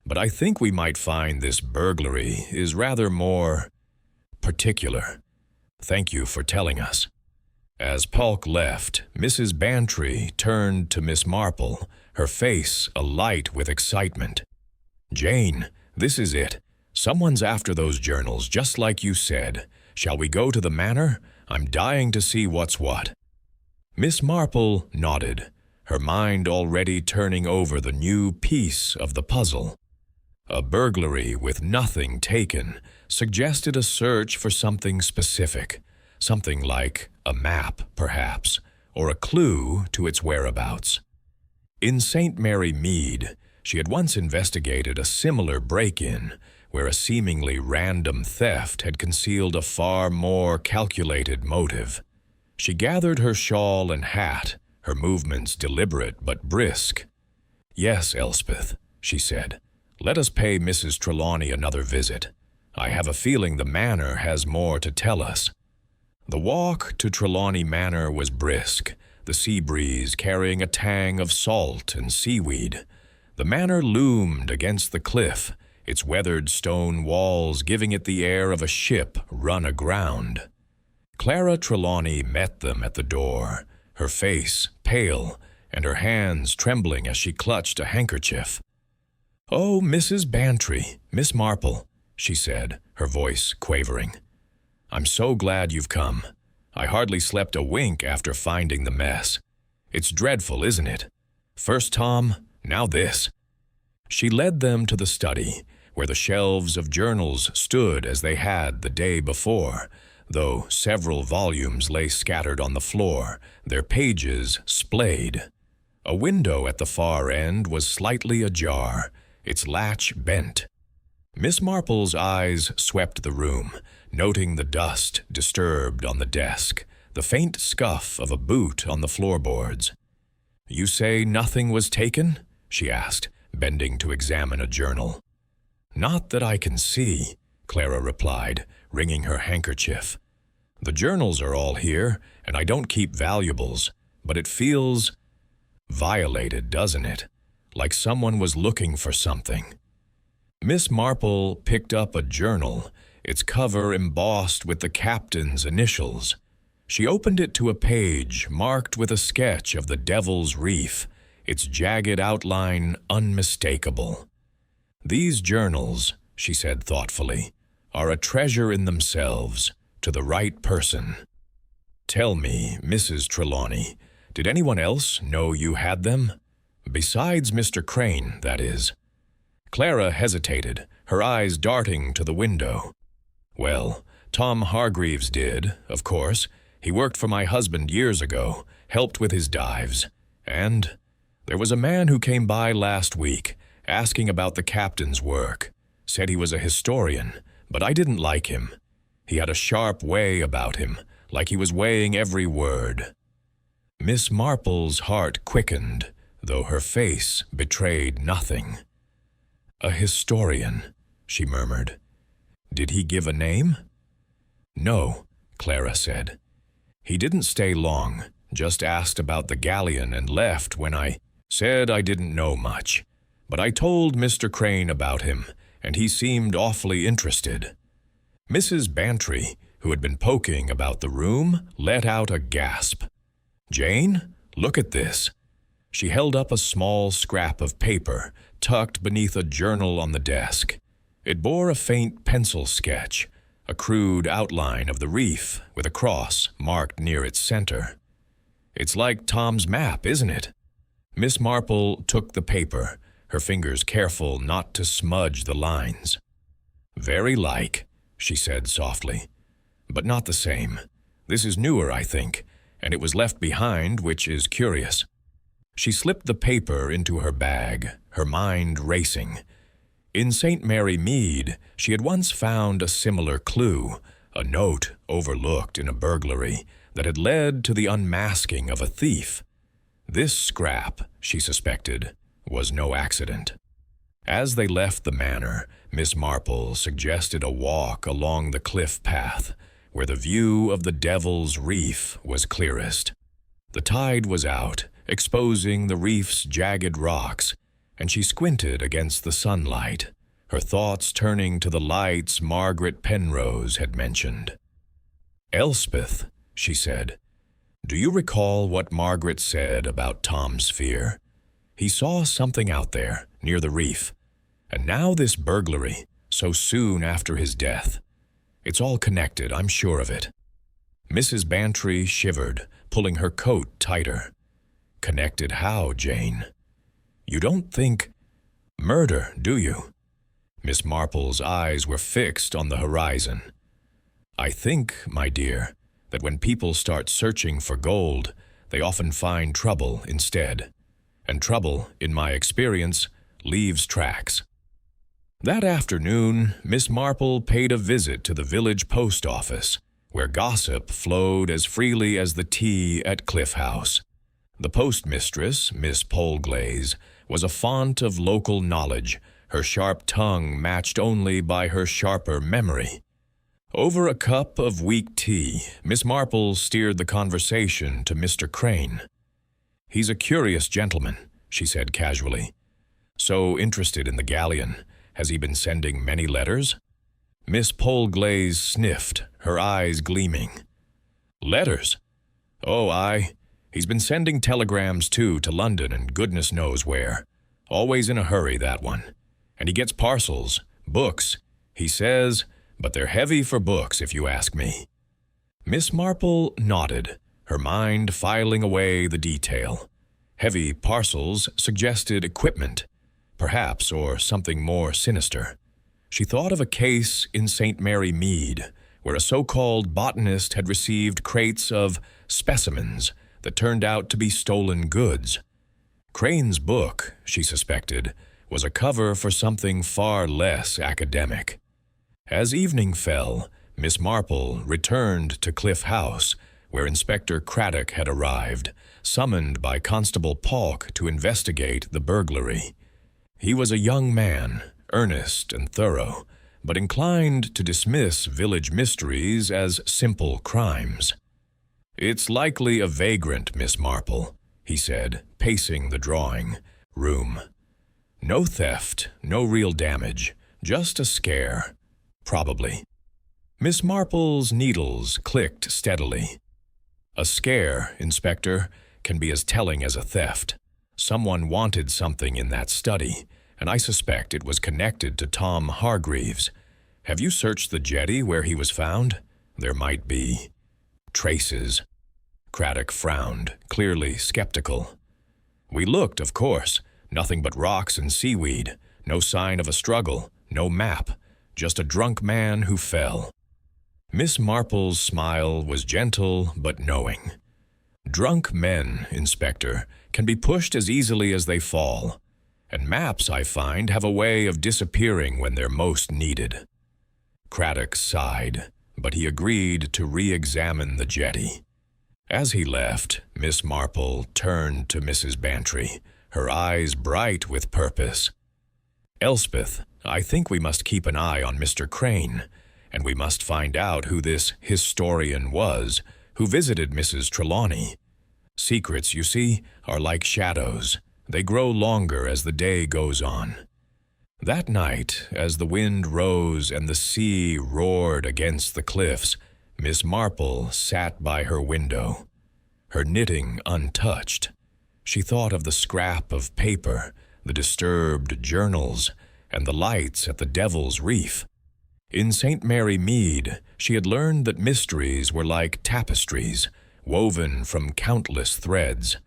But I think we might find this burglary is rather more particular. Thank you for telling us." As Polk left, Mrs. Bantry turned to Miss Marple, her face alight with excitement. "Jane, this is it. Someone's after those journals, just like you said. Shall we go to the manor? I'm dying to see what's what." Miss Marple nodded, her mind already turning over the new piece of the puzzle. A burglary with nothing taken suggested a search for something specific, something like a map, perhaps, or a clue to its whereabouts. In St. Mary Mead, she had once investigated a similar break-in where a seemingly random theft had concealed a far more calculated motive. She gathered her shawl and hat, her movements deliberate but brisk. "Yes, Elspeth," she said, "let us pay Mrs. Trelawney another visit. I have a feeling the manor has more to tell us." The walk to Trelawney Manor was brisk, the sea breeze carrying a tang of salt and seaweed. The manor loomed against the cliff, its weathered stone walls giving it the air of a ship run aground. Clara Trelawney met them at the door, her face pale and her hands trembling as she clutched a handkerchief. "Oh, Mrs. Bantry, Miss Marple," she said, her voice quavering. "I'm so glad you've come. I hardly slept a wink after finding the mess. It's dreadful, isn't it? First Tom, now this." She led them to the study, where the shelves of journals stood as they had the day before, though several volumes lay scattered on the floor, their pages splayed. A window at the far end was slightly ajar, its latch bent. Miss Marple's eyes swept the room, noting the dust disturbed on the desk, the faint scuff of a boot on the floorboards. "You say nothing was taken?" she asked, bending to examine a journal. "Not that I can see," Clara replied, wringing her handkerchief. "The journals are all here, and I don't keep valuables, but it feels violated, doesn't it? Like someone was looking for something." Miss Marple picked up a journal, its cover embossed with the captain's initials. She opened it to a page marked with a sketch of the Devil's Reef, its jagged outline unmistakable. "These journals," she said thoughtfully, "are a treasure in themselves, to the right person. Tell me, Mrs. Trelawney, did anyone else know you had them? Besides Mr. Crane, that is." Clara hesitated, her eyes darting to the window. "Well, Tom Hargreaves did, of course. He worked for my husband years ago, helped with his dives. And there was a man who came by last week, asking about the captain's work. Said he was a historian, but I didn't like him. He had a sharp way about him, like he was weighing every word." Miss Marple's heart quickened, though her face betrayed nothing. "A historian," she murmured. "Did he give a name?" "No," Clara said. "He didn't stay long, just asked about the galleon and left when I said I didn't know much. But I told Mr. Crane about him, and he seemed awfully interested." Mrs. Bantry, who had been poking about the room, let out a gasp. "Jane, look at this." She held up a small scrap of paper, tucked beneath a journal on the desk. It bore a faint pencil sketch, a crude outline of the reef with a cross marked near its center. "It's like Tom's map, isn't it?" Miss Marple took the paper, her fingers careful not to smudge the lines. "Very like," she said softly, "but not the same. This is newer, I think, and it was left behind, which is curious." She slipped the paper into her bag, her mind racing. In St. Mary Mead, she had once found a similar clue, a note overlooked in a burglary that had led to the unmasking of a thief. This scrap, she suspected, was no accident. As they left the manor, Miss Marple suggested a walk along the cliff path, where the view of the Devil's Reef was clearest. The tide was out, exposing the reef's jagged rocks, and she squinted against the sunlight, her thoughts turning to the lights Margaret Penrose had mentioned. "Elspeth," she said, "do you recall what Margaret said about Tom's fear? He saw something out there, near the reef. And now this burglary, so soon after his death. It's all connected, I'm sure of it." Mrs. Bantry shivered, pulling her coat tighter. "Connected how, Jane? You don't think murder, do you?" Miss Marple's eyes were fixed on the horizon. "I think, my dear, that when people start searching for gold, they often find trouble instead. And trouble, in my experience, leaves tracks." That afternoon, Miss Marple paid a visit to the village post office, where gossip flowed as freely as the tea at Cliff House. The postmistress, Miss Polglaze, was a font of local knowledge, her sharp tongue matched only by her sharper memory. Over a cup of weak tea, Miss Marple steered the conversation to Mr. Crane. "He's a curious gentleman," she said casually. "So interested in the galleon. Has he been sending many letters?" Miss Polglaze sniffed, her eyes gleaming. "Letters? Oh, aye. He's been sending telegrams, too, to London and goodness knows where. Always in a hurry, that one. And he gets parcels, books, he says, but they're heavy for books, if you ask me." Miss Marple nodded, her mind filing away the detail. Heavy parcels suggested equipment, perhaps, or something more sinister. She thought of a case in St. Mary Mead, where a so-called botanist had received crates of specimens that turned out to be stolen goods. Crane's book, she suspected, was a cover for something far less academic. As evening fell, Miss Marple returned to Cliff House, where Inspector Craddock had arrived, summoned by Constable Polk to investigate the burglary. He was a young man, earnest and thorough, but inclined to dismiss village mysteries as simple crimes. "It's likely a vagrant, Miss Marple," he said, pacing the drawing room. "No theft, no real damage, just a scare, probably." Miss Marple's needles clicked steadily. "A scare, Inspector, can be as telling as a theft. Someone wanted something in that study, and I suspect it was connected to Tom Hargreaves. Have you searched the jetty where he was found? There might be traces." Craddock frowned, clearly skeptical. "We looked, of course. Nothing but rocks and seaweed. No sign of a struggle. No map. Just a drunk man who fell." Miss Marple's smile was gentle but knowing. "Drunk men, Inspector, can be pushed as easily as they fall. And maps, I find, have a way of disappearing when they're most needed." Craddock sighed, but he agreed to re-examine the jetty. As he left, Miss Marple turned to Mrs. Bantry, her eyes bright with purpose. "Elspeth, I think we must keep an eye on Mr. Crane, and we must find out who this historian was who visited Mrs. Trelawney. Secrets, you see, are like shadows. They grow longer as the day goes on." That night, as the wind rose and the sea roared against the cliffs, Miss Marple sat by her window, her knitting untouched. She thought of the scrap of paper, the disturbed journals, and the lights at the Devil's Reef. In St. Mary Mead, she had learned that mysteries were like tapestries, woven from countless threads.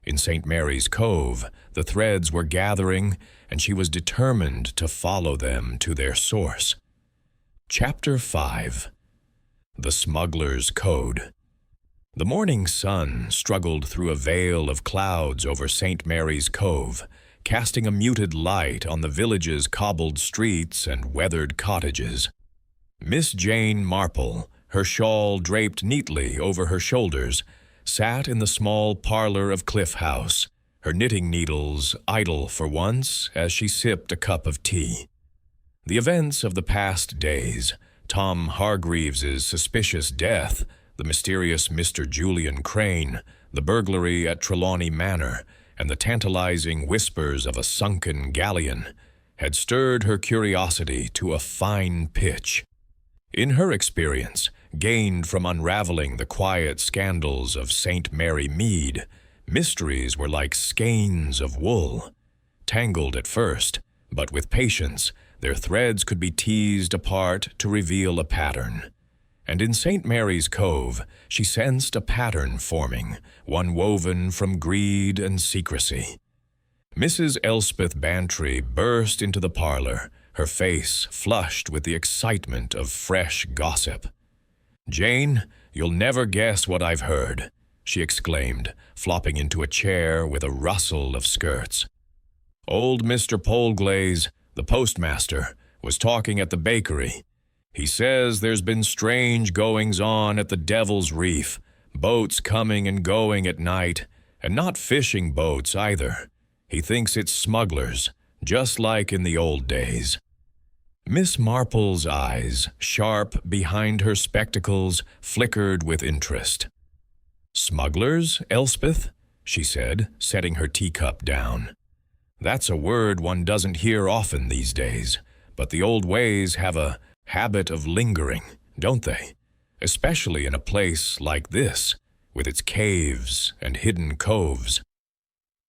In St. Mary's Cove, the threads were gathering, and she was determined to follow them to their source. Chapter 5. The Smuggler's Code. The morning sun struggled through a veil of clouds over St. Mary's Cove, casting a muted light on the village's cobbled streets and weathered cottages. Miss Jane Marple, her shawl draped neatly over her shoulders, sat in the small parlor of Cliff House, her knitting needles idle for once as she sipped a cup of tea. The events of the past days, Tom Hargreaves's suspicious death, the mysterious Mr. Julian Crane, the burglary at Trelawney Manor, and the tantalizing whispers of a sunken galleon, had stirred her curiosity to a fine pitch. In her experience, gained from unraveling the quiet scandals of St. Mary Mead, mysteries were like skeins of wool. Tangled at first, but with patience, their threads could be teased apart to reveal a pattern. And in St. Mary's Cove, she sensed a pattern forming, one woven from greed and secrecy. Mrs. Elspeth Bantry burst into the parlor, her face flushed with the excitement of fresh gossip. "Jane, you'll never guess what I've heard," she exclaimed, flopping into a chair with a rustle of skirts. "Old Mr. Polglaze, the postmaster, was talking at the bakery. He says there's been strange goings-on at the Devil's Reef, boats coming and going at night, and not fishing boats either. He thinks it's smugglers, just like in the old days." Miss Marple's eyes, sharp behind her spectacles, flickered with interest. "Smugglers, Elspeth?" she said, setting her teacup down. "That's a word one doesn't hear often these days, but the old ways have a habit of lingering, don't they? Especially in a place like this, with its caves and hidden coves."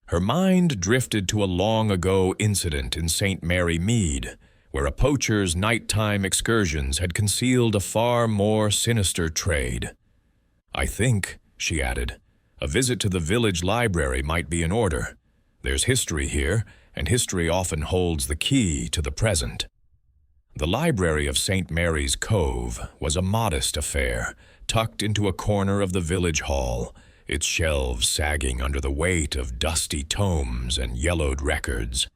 Her mind drifted to a long-ago incident in St. Mary Mead, where a poacher's nighttime excursions had concealed a far more sinister trade. "I think," she added, "a visit to the village library might be in order. There's history here, and history often holds the key to the present." The library of St. Mary's Cove was a modest affair, tucked into a corner of the village hall, its shelves sagging under the weight of dusty tomes and yellowed records.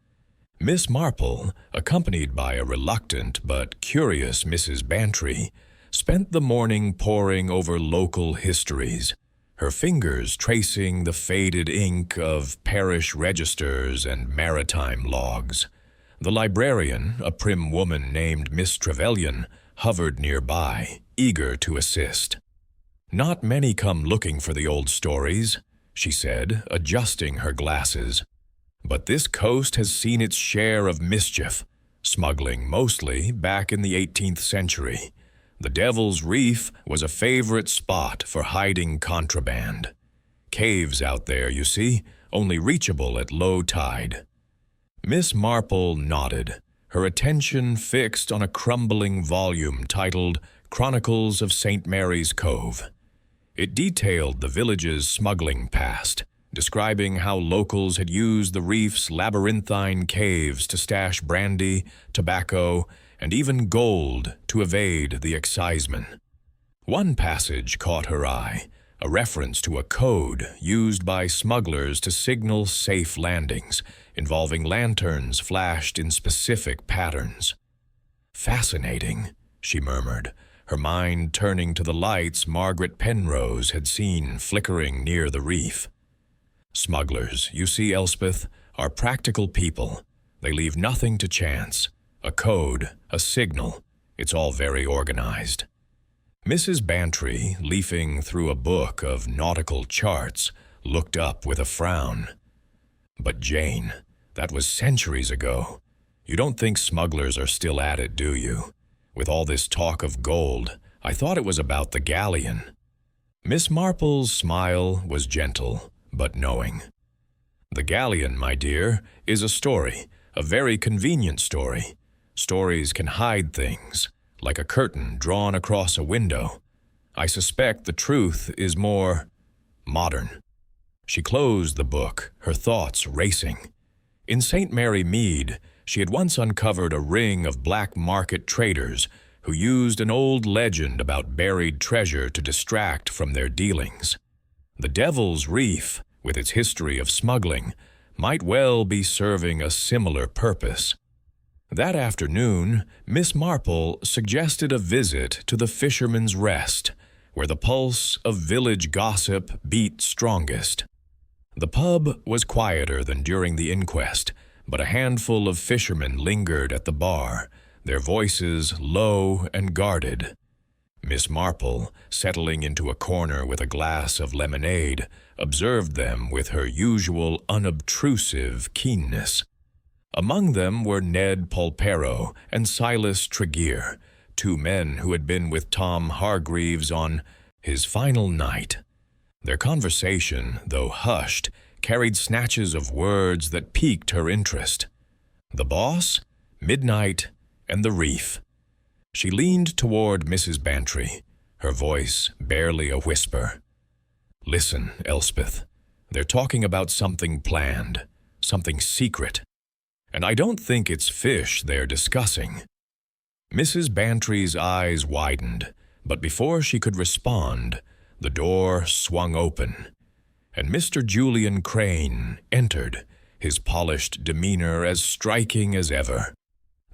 Miss Marple, accompanied by a reluctant but curious Mrs. Bantry, spent the morning poring over local histories, her fingers tracing the faded ink of parish registers and maritime logs. The librarian, a prim woman named Miss Trevelyan, hovered nearby, eager to assist. "Not many come looking for the old stories," she said, adjusting her glasses. "But this coast has seen its share of mischief, smuggling mostly back in the 18th century. The Devil's Reef was a favorite spot for hiding contraband. Caves out there, you see, only reachable at low tide." Miss Marple nodded, her attention fixed on a crumbling volume titled Chronicles of St. Mary's Cove. It detailed the village's smuggling past, describing how locals had used the reef's labyrinthine caves to stash brandy, tobacco, and even gold to evade the excisemen. One passage caught her eye, a reference to a code used by smugglers to signal safe landings, involving lanterns flashed in specific patterns. "Fascinating," she murmured, her mind turning to the lights Margaret Penrose had seen flickering near the reef. "Smugglers, you see, Elspeth, are practical people. They leave nothing to chance. A code, a signal, it's all very organized." Mrs. Bantry, leafing through a book of nautical charts, looked up with a frown. "But Jane, that was centuries ago. You don't think smugglers are still at it, do you? With all this talk of gold, I thought it was about the galleon." Miss Marple's smile was gentle, but knowing. "The galleon, my dear, is a story, a very convenient story. Stories can hide things, like a curtain drawn across a window. I suspect the truth is more modern." She closed the book, her thoughts racing. In St. Mary Mead, she had once uncovered a ring of black market traders who used an old legend about buried treasure to distract from their dealings. The Devil's Reef, with its history of smuggling, might well be serving a similar purpose. That afternoon, Miss Marple suggested a visit to the Fisherman's Rest, where the pulse of village gossip beat strongest. The pub was quieter than during the inquest, but a handful of fishermen lingered at the bar, their voices low and guarded. Miss Marple, settling into a corner with a glass of lemonade, observed them with her usual unobtrusive keenness. Among them were Ned Polperro and Silas Tregear, two men who had been with Tom Hargreaves on his final night. Their conversation, though hushed, carried snatches of words that piqued her interest. The boss, midnight, and the reef. She leaned toward Mrs. Bantry, her voice barely a whisper. "Listen, Elspeth, they're talking about something planned, something secret. and I don't think it's fish they're discussing." Mrs. Bantry's eyes widened, but before she could respond, the door swung open, and Mr. Julian Crane entered, his polished demeanor as striking as ever.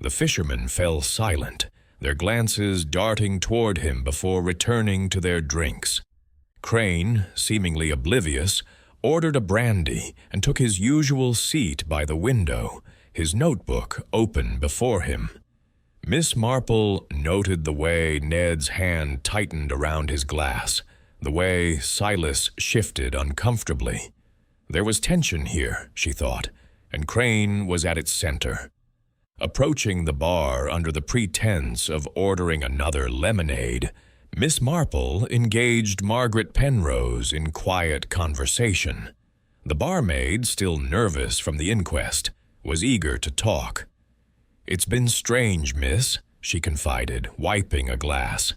The fishermen fell silent, their glances darting toward him before returning to their drinks. Crane, seemingly oblivious, ordered a brandy and took his usual seat by the window, his notebook open before him. Miss Marple noted the way Ned's hand tightened around his glass, the way Silas shifted uncomfortably. There was tension here, she thought, and Crane was at its center. Approaching the bar under the pretense of ordering another lemonade, Miss Marple engaged Margaret Penrose in quiet conversation. The barmaid, still nervous from the inquest, was eager to talk. "It's been strange, miss," she confided, wiping a glass.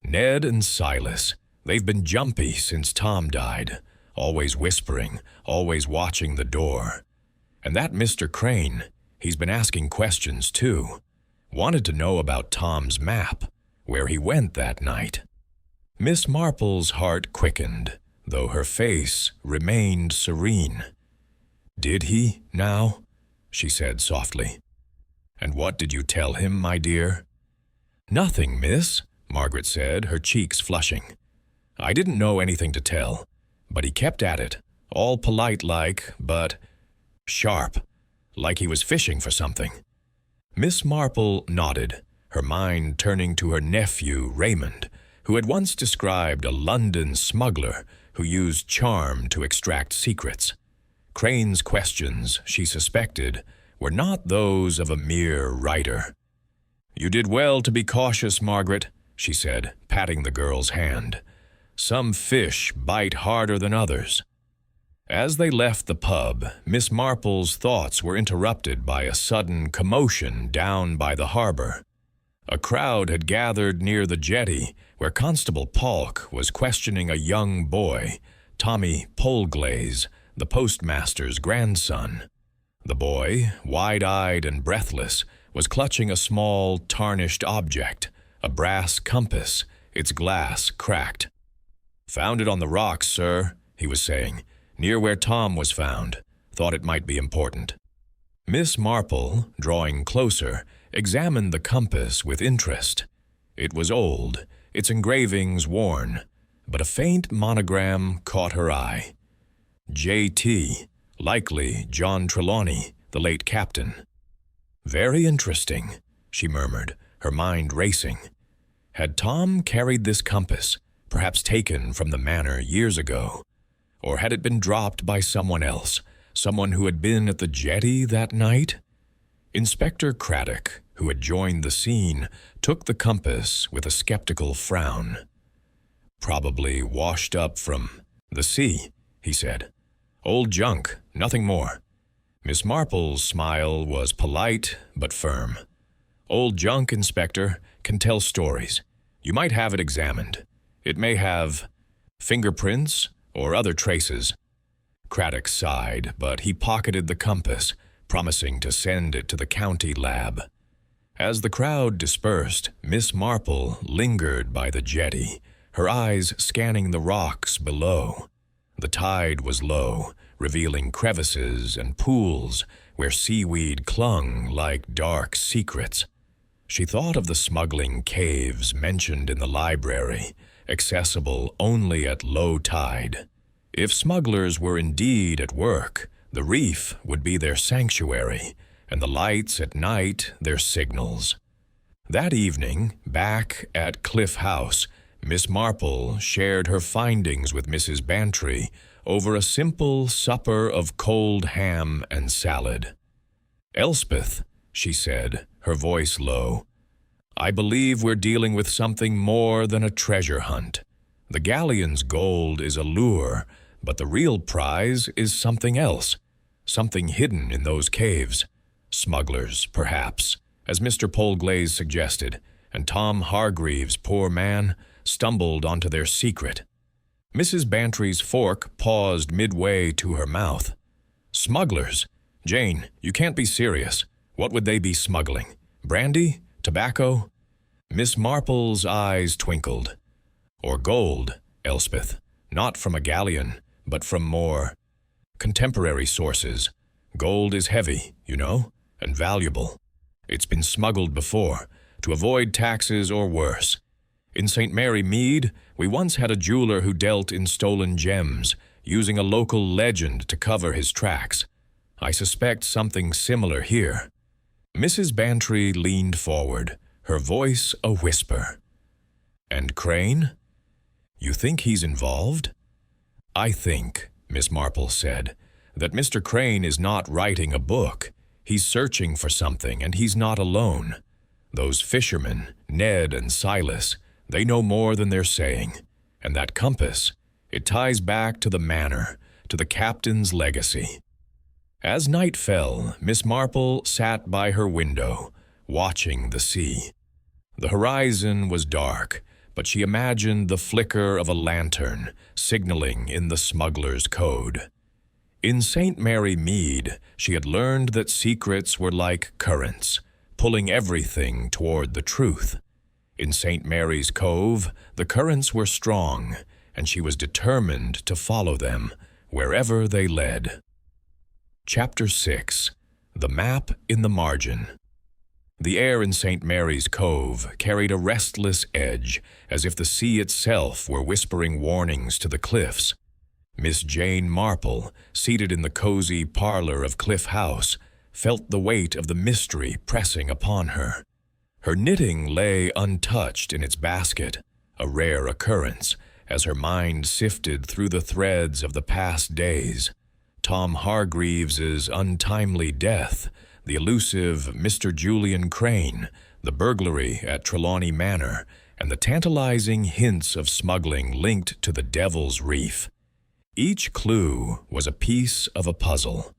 "Ned and Silas, they've been jumpy since Tom died, always whispering, always watching the door. And that Mr. Crane, he's been asking questions too. Wanted to know about Tom's map, where he went that night." Miss Marple's heart quickened, though her face remained serene. "Did he, now?" she said softly. "And what did you tell him, my dear?" "Nothing, miss," Margaret said, her cheeks flushing. "I didn't know anything to tell, but he kept at it, all polite-like, but sharp, like he was fishing for something." Miss Marple nodded, her mind turning to her nephew, Raymond, who had once described a London smuggler who used charm to extract secrets. Crane's questions, she suspected, were not those of a mere writer. "You did well to be cautious, Margaret," she said, patting the girl's hand. "Some fish bite harder than others." As they left the pub, Miss Marple's thoughts were interrupted by a sudden commotion down by the harbor. A crowd had gathered near the jetty, where Constable Polk was questioning a young boy, Tommy Polglaze, the postmaster's grandson. The boy, wide-eyed and breathless, was clutching a small, tarnished object, a brass compass, its glass cracked. "Found it on the rocks, sir," he was saying, "near where Tom was found. Thought it might be important." Miss Marple, drawing closer, examined the compass with interest. It was old, its engravings worn, but a faint monogram caught her eye. J.T., likely John Trelawney, the late captain. "Very interesting," she murmured, her mind racing. Had Tom carried this compass, perhaps taken from the manor years ago? Or had it been dropped by someone else, someone who had been at the jetty that night? Inspector Craddock, who had joined the scene, took the compass with a skeptical frown. "Probably washed up from the sea," he said. "Old junk, nothing more." Miss Marple's smile was polite but firm. "Old junk, Inspector, can tell stories. You might have it examined. It may have fingerprints or other traces." Craddock sighed, but he pocketed the compass, promising to send it to the county lab. As the crowd dispersed, Miss Marple lingered by the jetty, her eyes scanning the rocks below. The tide was low, revealing crevices and pools where seaweed clung like dark secrets. She thought of the smuggling caves mentioned in the library, accessible only at low tide. If smugglers were indeed at work, the reef would be their sanctuary, and the lights at night their signals. That evening, back at Cliff House, Miss Marple shared her findings with Mrs. Bantry over a simple supper of cold ham and salad. "Elspeth," she said, her voice low, "I believe we're dealing with something more than a treasure hunt. The galleon's gold is a lure, but the real prize is something else, something hidden in those caves. Smugglers, perhaps, as Mr. Polglaze suggested, and Tom Hargreaves, poor man, stumbled onto their secret." Mrs. Bantry's fork paused midway to her mouth. "Smugglers? Jane, you can't be serious. What would they be smuggling? Brandy? Tobacco? Miss Marple's eyes twinkled. Or gold, Elspeth. Not from a galleon, but from more contemporary sources. Gold is heavy, you know, and valuable. It's been smuggled before, to avoid taxes or worse. In St. Mary Mead, we once had a jeweler who dealt in stolen gems, using a local legend to cover his tracks. I suspect something similar here. Mrs. Bantry leaned forward, her voice a whisper. And Crane? You think he's involved? I think, Miss Marple said, that Mr. Crane is not writing a book. He's searching for something, and he's not alone. Those fishermen, Ned and Silas, they know more than they're saying. And that compass, it ties back to the manor, to the captain's legacy. As night fell, Miss Marple sat by her window, watching the sea. The horizon was dark, but she imagined the flicker of a lantern signaling in the smuggler's code. In St. Mary Mead, she had learned that secrets were like currents, pulling everything toward the truth. In St. Mary's Cove, the currents were strong, and she was determined to follow them wherever they led. Chapter 6. The Map in the Margin. The air in St. Mary's Cove carried a restless edge, as if the sea itself were whispering warnings to the cliffs. Miss Jane Marple, seated in the cozy parlor of Cliff House, felt the weight of the mystery pressing upon her. Her knitting lay untouched in its basket, a rare occurrence, as her mind sifted through the threads of the past days. Tom Hargreaves's untimely death, the elusive Mr. Julian Crane, the burglary at Trelawney Manor, and the tantalizing hints of smuggling linked to the Devil's Reef. Each clue was a piece of a puzzle,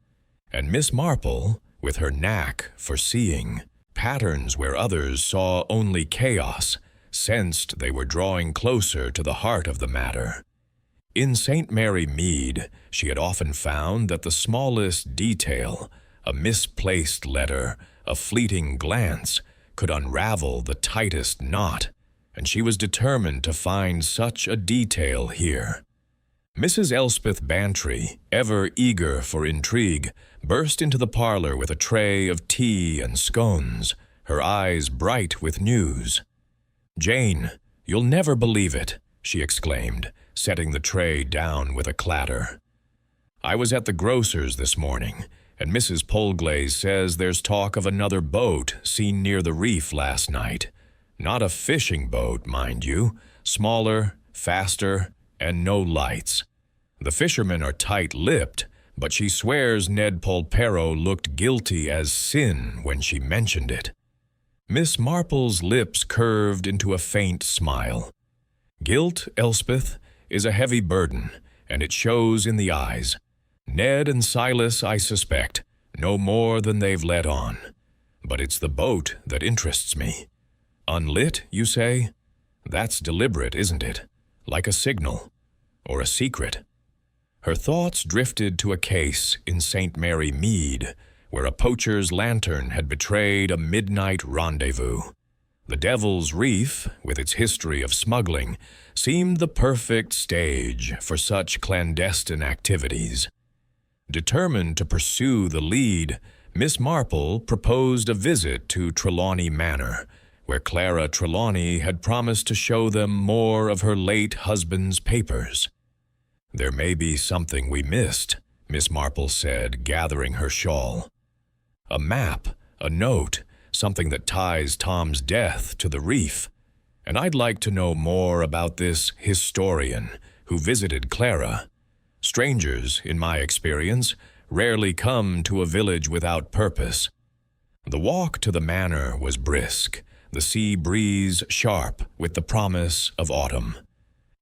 and Miss Marple, with her knack for seeing patterns where others saw only chaos, sensed they were drawing closer to the heart of the matter. In St. Mary Mead, she had often found that the smallest detail, a misplaced letter, a fleeting glance, could unravel the tightest knot, and she was determined to find such a detail here. Mrs. Elspeth Bantry, ever eager for intrigue, burst into the parlor with a tray of tea and scones, her eyes bright with news. "Jane, you'll never believe it," she exclaimed, setting the tray down with a clatter. "I was at the grocer's this morning, and Mrs. Polglaze says there's talk of another boat seen near the reef last night. Not a fishing boat, mind you, smaller, faster, and no lights. The fishermen are tight-lipped, but she swears Ned Polperro looked guilty as sin when she mentioned it." Miss Marple's lips curved into a faint smile. "Guilt, Elspeth, is a heavy burden, and it shows in the eyes. Ned and Silas, I suspect, know more than they've let on. But it's the boat that interests me. Unlit, you say? That's deliberate, isn't it? Like a signal. Or a secret." Her thoughts drifted to a case in St. Mary Mead, where a poacher's lantern had betrayed a midnight rendezvous. The Devil's Reef, with its history of smuggling, seemed the perfect stage for such clandestine activities. Determined to pursue the lead, Miss Marple proposed a visit to Trelawney Manor, where Clara Trelawney had promised to show them more of her late husband's papers. "There may be something we missed," Miss Marple said, gathering her shawl. "A map, a note, something that ties Tom's death to the reef. And I'd like to know more about this historian who visited Clara. Strangers, in my experience, rarely come to a village without purpose." The walk to the manor was brisk, the sea breeze sharp with the promise of autumn.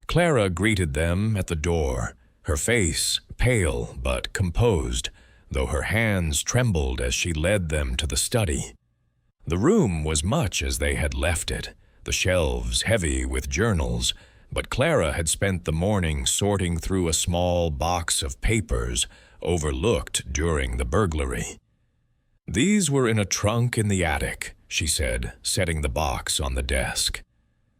Clara greeted them at the door, her face pale but composed, though her hands trembled as she led them to the study. The room was much as they had left it, the shelves heavy with journals, but Clara had spent the morning sorting through a small box of papers, overlooked during the burglary. "These were in a trunk in the attic," she said, setting the box on the desk.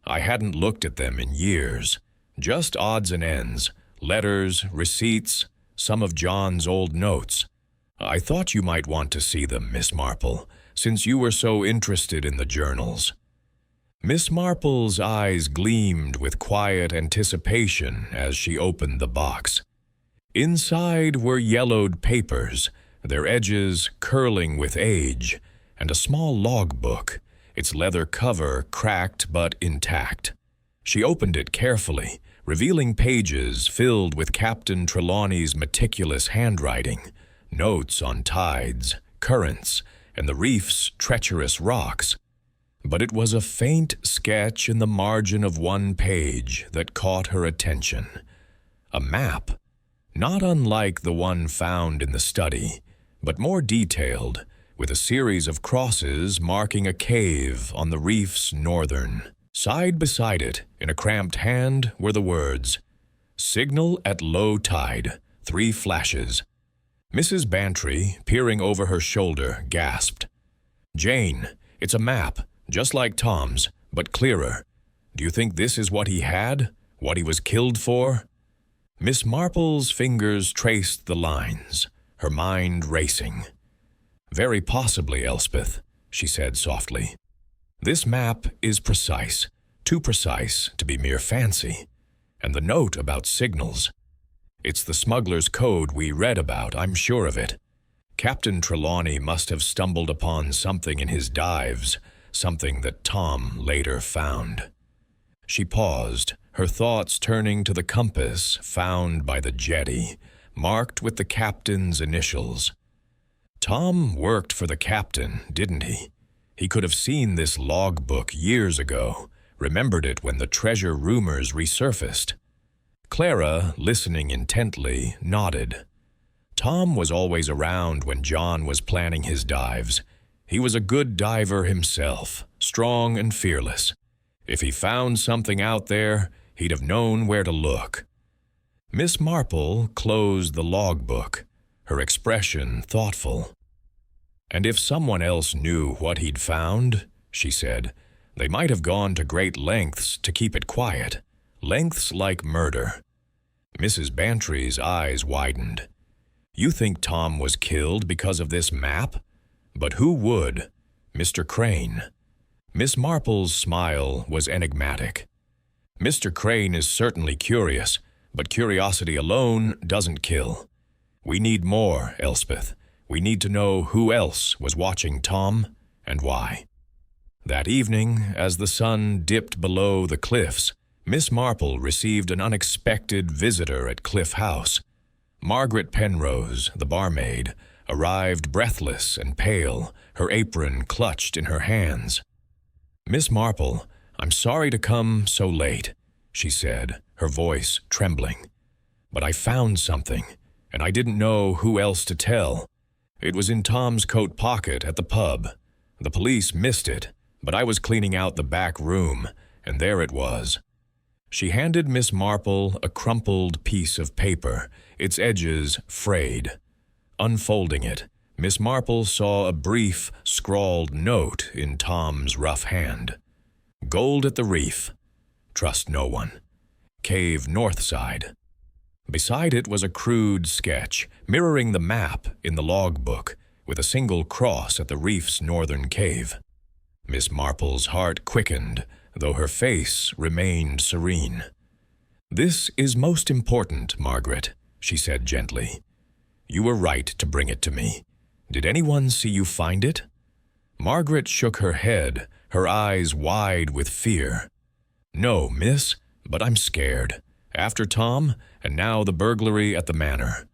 "I hadn't looked at them in years. Just odds and ends, letters, receipts, some of John's old notes. I thought you might want to see them, Miss Marple, since you were so interested in the journals." Miss Marple's eyes gleamed with quiet anticipation as she opened the box. Inside were yellowed papers, their edges curling with age, and a small logbook, its leather cover cracked but intact. She opened it carefully, revealing pages filled with Captain Trelawney's meticulous handwriting, notes on tides, currents, and the reef's treacherous rocks. But it was a faint sketch in the margin of one page that caught her attention. A map, not unlike the one found in the study, but more detailed, with a series of crosses marking a cave on the reef's northern. Side beside it, in a cramped hand, were the words, "Signal at low tide, 3 flashes." Mrs. Bantry, peering over her shoulder, gasped. "Jane, it's a map, just like Tom's, but clearer. Do you think this is what he had? What he was killed for?" Miss Marple's fingers traced the lines, her mind racing. "Very possibly, Elspeth," she said softly. "This map is precise, too precise to be mere fancy. And the note about signals. It's the smuggler's code we read about, I'm sure of it. Captain Trelawney must have stumbled upon something in his dives, something that Tom later found." She paused, her thoughts turning to the compass found by the jetty, marked with the captain's initials. Tom worked for the captain, didn't he? He could have seen this logbook years ago, remembered it when the treasure rumors resurfaced. Clara, listening intently, nodded. Tom was always around when John was planning his dives. He was a good diver himself, strong and fearless. If he found something out there, he'd have known where to look. Miss Marple closed the logbook, her expression thoughtful. "And if someone else knew what he'd found," she said, "they might have gone to great lengths to keep it quiet, lengths like murder." Mrs. Bantry's eyes widened. "You think Tom was killed because of this map? But who would? Mr. Crane." Miss Marple's smile was enigmatic. "Mr. Crane is certainly curious, but curiosity alone doesn't kill. We need more, Elspeth. We need to know who else was watching Tom and why." That evening, as the sun dipped below the cliffs, Miss Marple received an unexpected visitor at Cliff House. Margaret Penrose, the barmaid, arrived breathless and pale, her apron clutched in her hands. "Miss Marple, I'm sorry to come so late," she said, her voice trembling. "But I found something, and I didn't know who else to tell. It was in Tom's coat pocket at the pub. The police missed it, but I was cleaning out the back room, and there it was." She handed Miss Marple a crumpled piece of paper, its edges frayed. Unfolding it, Miss Marple saw a brief, scrawled note in Tom's rough hand. "Gold at the reef. Trust no one. Cave north side." Beside it was a crude sketch, mirroring the map in the logbook, with a single cross at the reef's northern cave. Miss Marple's heart quickened, though her face remained serene. "This is most important, Margaret," she said gently. "You were right to bring it to me. Did anyone see you find it?" Margaret shook her head, her eyes wide with fear. "No, miss, but I'm scared. After Tom, and now the burglary at the manor.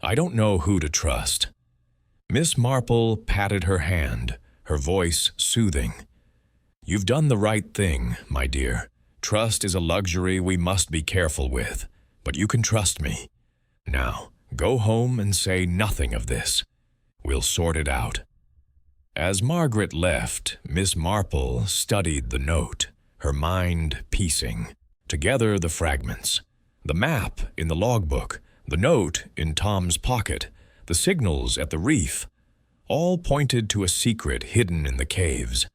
I don't know who to trust." Miss Marple patted her hand, her voice soothing. "You've done the right thing, my dear. Trust is a luxury we must be careful with, but you can trust me. Now, go home and say nothing of this. We'll sort it out." As Margaret left, Miss Marple studied the note, her mind piecing together the fragments. The map in the logbook, the note in Tom's pocket, the signals at the reef, all pointed to a secret hidden in the caves.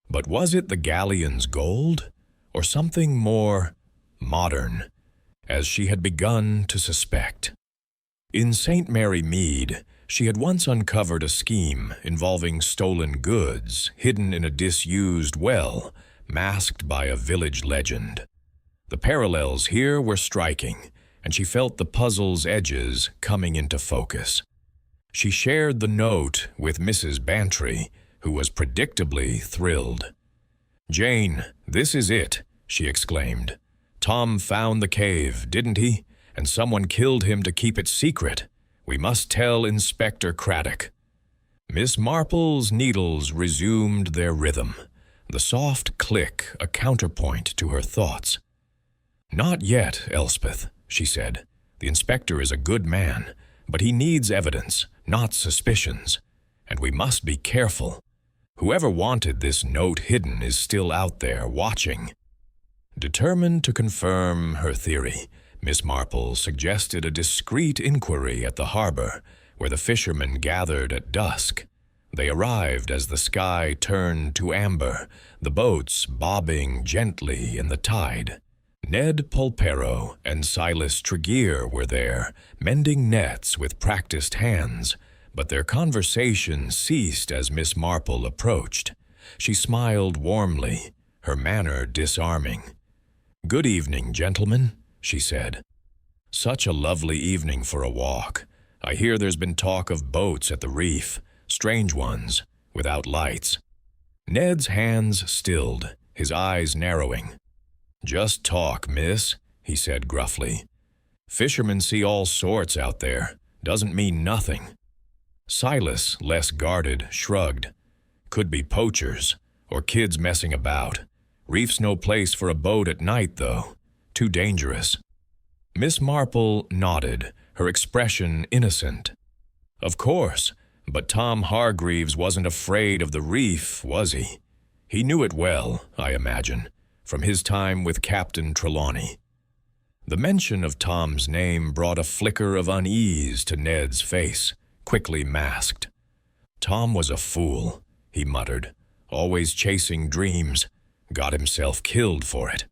But was it the galleon's gold, or something more modern, as she had begun to suspect? In St. Mary Mead, she had once uncovered a scheme involving stolen goods hidden in a disused well, masked by a village legend. The parallels here were striking, and she felt the puzzle's edges coming into focus. She shared the note with Mrs. Bantry, who was predictably thrilled. "Jane, this is it," she exclaimed. "Tom found the cave, didn't he? And someone killed him to keep it secret. We must tell Inspector Craddock." Miss Marple's needles resumed their rhythm, the soft click a counterpoint to her thoughts. "Not yet, Elspeth," she said. "The inspector is a good man, but he needs evidence, not suspicions, and we must be careful. Whoever wanted this note hidden is still out there watching." Determined to confirm her theory, Miss Marple suggested a discreet inquiry at the harbor, where the fishermen gathered at dusk. They arrived as the sky turned to amber, the boats bobbing gently in the tide. Ned Polperro and Silas Tregear were there, mending nets with practiced hands, but their conversation ceased as Miss Marple approached. She smiled warmly, her manner disarming. "Good evening, gentlemen," she said. "Such a lovely evening for a walk. I hear there's been talk of boats at the reef, strange ones, without lights." Ned's hands stilled, his eyes narrowing. "Just talk, miss," he said gruffly. "Fishermen see all sorts out there. Doesn't mean nothing." Silas, less guarded, shrugged. "Could be poachers, or kids messing about. Reef's no place for a boat at night, though. Too dangerous." Miss Marple nodded, her expression innocent. "Of course, but Tom Hargreaves wasn't afraid of the reef, was he? He knew it well, I imagine, from his time with Captain Trelawney." The mention of Tom's name brought a flicker of unease to Ned's face, quickly masked. "Tom was a fool," he muttered, "always chasing dreams. Got himself killed for it."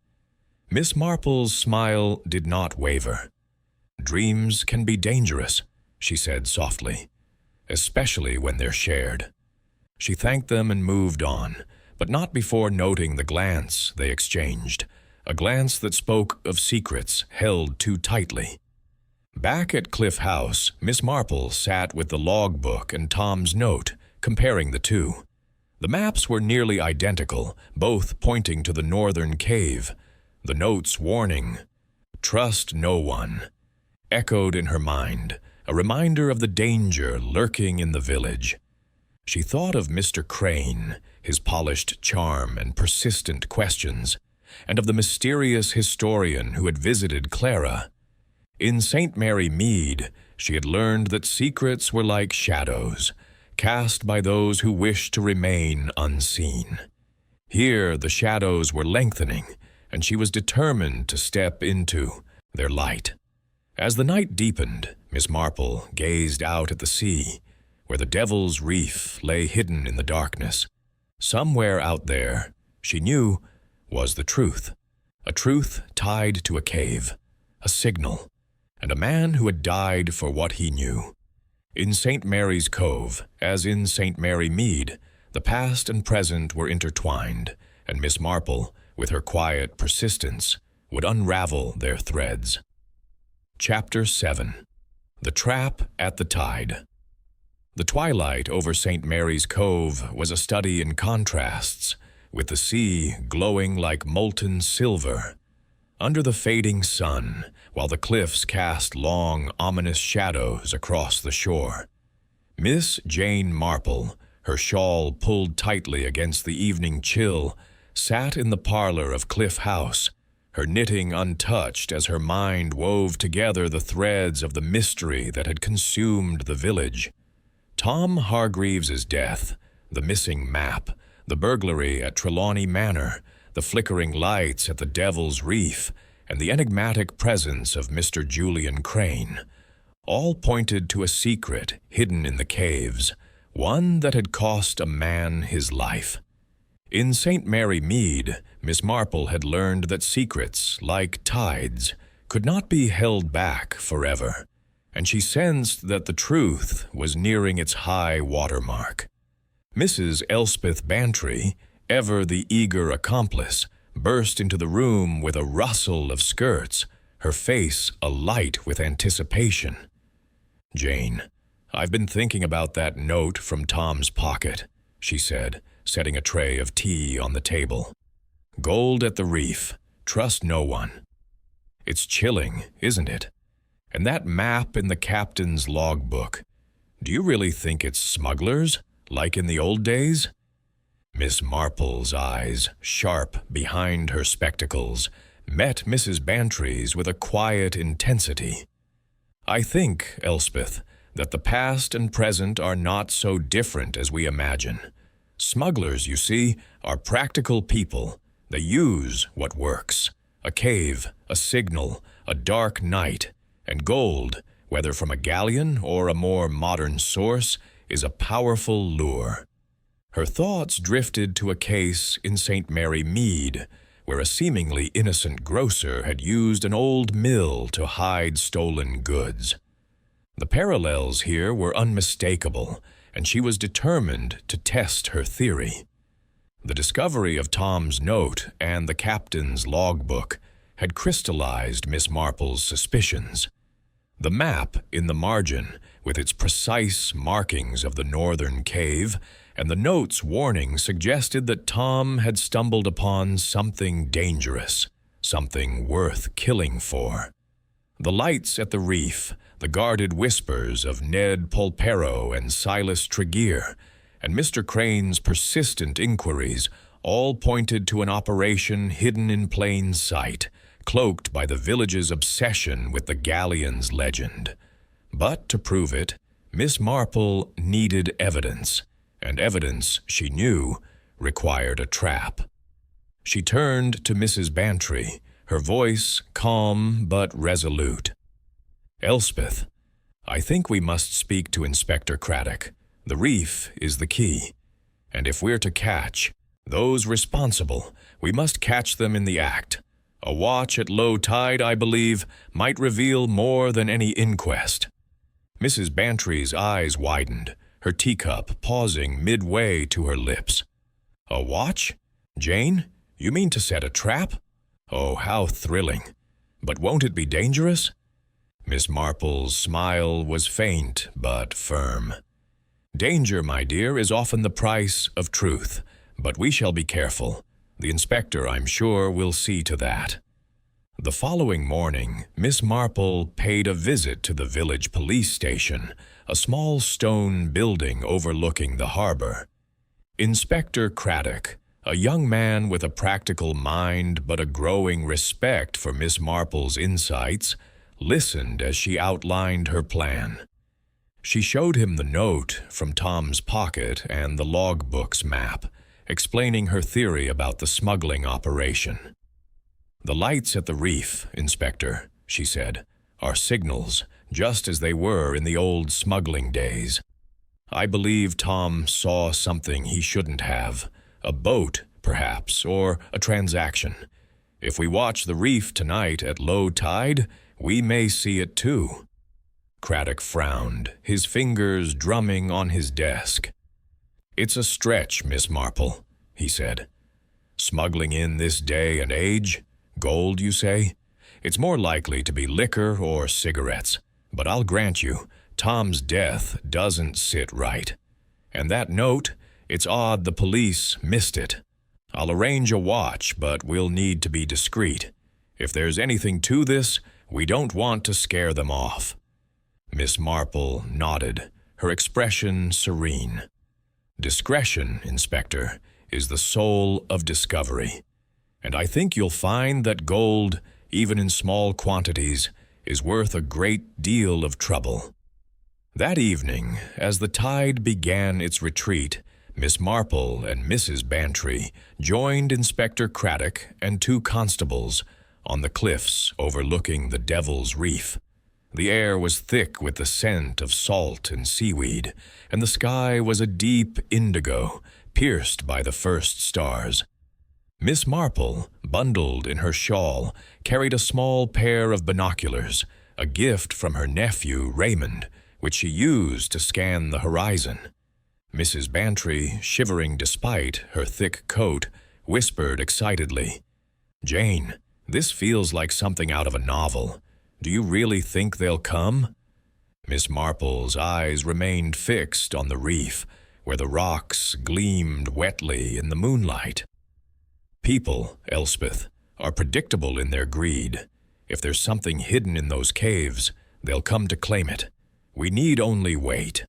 Miss Marple's smile did not waver. "Dreams can be dangerous," she said softly, "especially when they're shared." She thanked them and moved on, but not before noting the glance they exchanged, a glance that spoke of secrets held too tightly. Back at Cliff House, Miss Marple sat with the logbook and Tom's note, comparing the two. The maps were nearly identical, both pointing to the northern cave. The note's warning, "Trust no one," echoed in her mind, a reminder of the danger lurking in the village. She thought of Mr. Crane, his polished charm and persistent questions, and of the mysterious historian who had visited Clara. In St. Mary Mead, she had learned that secrets were like shadows, cast by those who wished to remain unseen. Here the shadows were lengthening, and she was determined to step into their light. As the night deepened, Miss Marple gazed out at the sea, where the Devil's Reef lay hidden in the darkness. Somewhere out there, she knew, was the truth, a truth tied to a cave, a signal, and a man who had died for what he knew. In St. Mary's Cove, as in St. Mary Mead, the past and present were intertwined, and Miss Marple, with her quiet persistence, would unravel their threads. Chapter 7. The Trap at the Tide. The twilight over St. Mary's Cove was a study in contrasts, with the sea glowing like molten silver. Under the fading sun, while the cliffs cast long, ominous shadows across the shore, Miss Jane Marple, her shawl pulled tightly against the evening chill, sat in the parlor of Cliff House, her knitting untouched as her mind wove together the threads of the mystery that had consumed the village. Tom Hargreaves's death, the missing map, the burglary at Trelawney Manor, the flickering lights at the Devil's Reef, and the enigmatic presence of Mr. Julian Crane. all pointed to a secret hidden in the caves, one that had cost a man his life. In St. Mary Mead, Miss Marple had learned that secrets, like tides, could not be held back forever, and she sensed that the truth was nearing its high water mark. Mrs. Elspeth Bantry, ever the eager accomplice, burst into the room with a rustle of skirts, her face alight with anticipation. "Jane, I've been thinking about that note from Tom's pocket," she said, setting a tray of tea on the table. "Gold at the reef. Trust no one." It's chilling, isn't it? And that map in the captain's logbook. Do you really think it's smugglers, like in the old days? Miss Marple's eyes, sharp behind her spectacles, met Mrs. Bantry's with a quiet intensity. "I think, Elspeth, that the past and present are not so different as we imagine. Smugglers, you see, are practical people. They use what works. A cave, a signal, a dark night, and gold, whether from a galleon or a more modern source, is a powerful lure." Her thoughts drifted to a case in St. Mary Mead, where a seemingly innocent grocer had used an old mill to hide stolen goods. The parallels here were unmistakable, and she was determined to test her theory. The discovery of Tom's note and the captain's logbook had crystallized Miss Marple's suspicions. The map in the margin, with its precise markings of the northern cave, and the note's warning suggested that Tom had stumbled upon something dangerous, something worth killing for. The lights at the reef, the guarded whispers of Ned Polperro and Silas Tregear, and Mr. Crane's persistent inquiries all pointed to an operation hidden in plain sight, cloaked by the village's obsession with the galleon's legend. But to prove it, Miss Marple needed evidence, and evidence, she knew, required a trap. She turned to Mrs. Bantry, her voice calm but resolute. "Elspeth, I think we must speak to Inspector Craddock. The reef is the key, and if we're to catch those responsible, we must catch them in the act. A watch at low tide, I believe, might reveal more than any inquest." Mrs. Bantry's eyes widened, her teacup pausing midway to her lips. "A watch? Jane, you mean to set a trap? Oh, how thrilling! But won't it be dangerous?" Miss Marple's smile was faint but firm. "Danger, my dear, is often the price of truth, but we shall be careful. The inspector, I'm sure, will see to that." The following morning, Miss Marple paid a visit to the village police station, a small stone building overlooking the harbor. Inspector Craddock, a young man with a practical mind but a growing respect for Miss Marple's insights, listened as she outlined her plan. She showed him the note from Tom's pocket and the logbook's map, explaining her theory about the smuggling operation. "The lights at the reef, Inspector," she said, "are signals, just as they were in the old smuggling days. I believe Tom saw something he shouldn't have, a boat, perhaps, or a transaction. If we watch the reef tonight at low tide, we may see it too." Craddock frowned, his fingers drumming on his desk. "It's a stretch, Miss Marple," he said. "Smuggling in this day and age? Gold, you say? It's more likely to be liquor or cigarettes, but I'll grant you, Tom's death doesn't sit right. And that note, it's odd the police missed it. I'll arrange a watch, but we'll need to be discreet. If there's anything to this, we don't want to scare them off." Miss Marple nodded, her expression serene. "Discretion, Inspector, is the soul of discovery, and I think you'll find that gold, even in small quantities, is worth a great deal of trouble." That evening, as the tide began its retreat, Miss Marple and Mrs. Bantry joined Inspector Craddock and two constables on the cliffs overlooking the Devil's Reef. The air was thick with the scent of salt and seaweed, and the sky was a deep indigo, pierced by the first stars. Miss Marple, bundled in her shawl, carried a small pair of binoculars, a gift from her nephew Raymond, which she used to scan the horizon. Mrs. Bantry, shivering despite her thick coat, whispered excitedly, "Jane, this feels like something out of a novel. Do you really think they'll come?" Miss Marple's eyes remained fixed on the reef, where the rocks gleamed wetly in the moonlight. "People, Elspeth, are predictable in their greed. If there's something hidden in those caves, they'll come to claim it. We need only wait."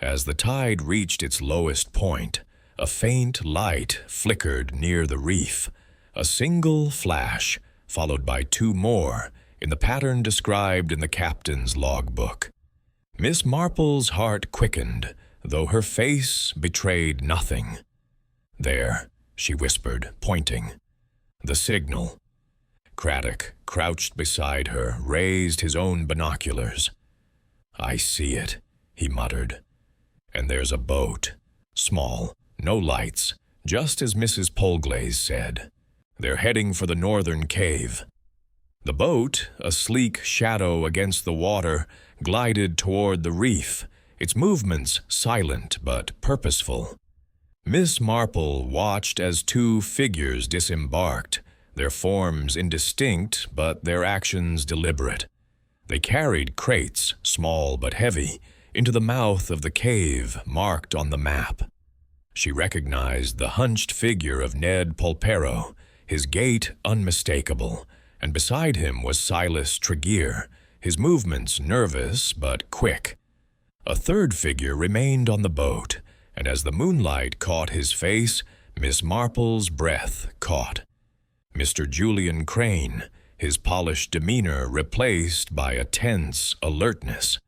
As the tide reached its lowest point, a faint light flickered near the reef, a single flash, followed by two more, in the pattern described in the captain's logbook. Miss Marple's heart quickened, though her face betrayed nothing. "There," she whispered, pointing. "The signal." Craddock, crouched beside her, raised his own binoculars. "I see it," he muttered. "And there's a boat. Small, no lights, just as Mrs. Polglaze said. They're heading for the northern cave." The boat, a sleek shadow against the water, glided toward the reef, its movements silent but purposeful. Miss Marple watched as two figures disembarked, their forms indistinct but their actions deliberate. They carried crates, small but heavy, into the mouth of the cave marked on the map. She recognized the hunched figure of Ned Polperro, his gait unmistakable, and beside him was Silas Tregear, his movements nervous but quick. A third figure remained on the boat, and as the moonlight caught his face, Miss Marple's breath caught. Mr. Julian Crane, his polished demeanor replaced by a tense alertness.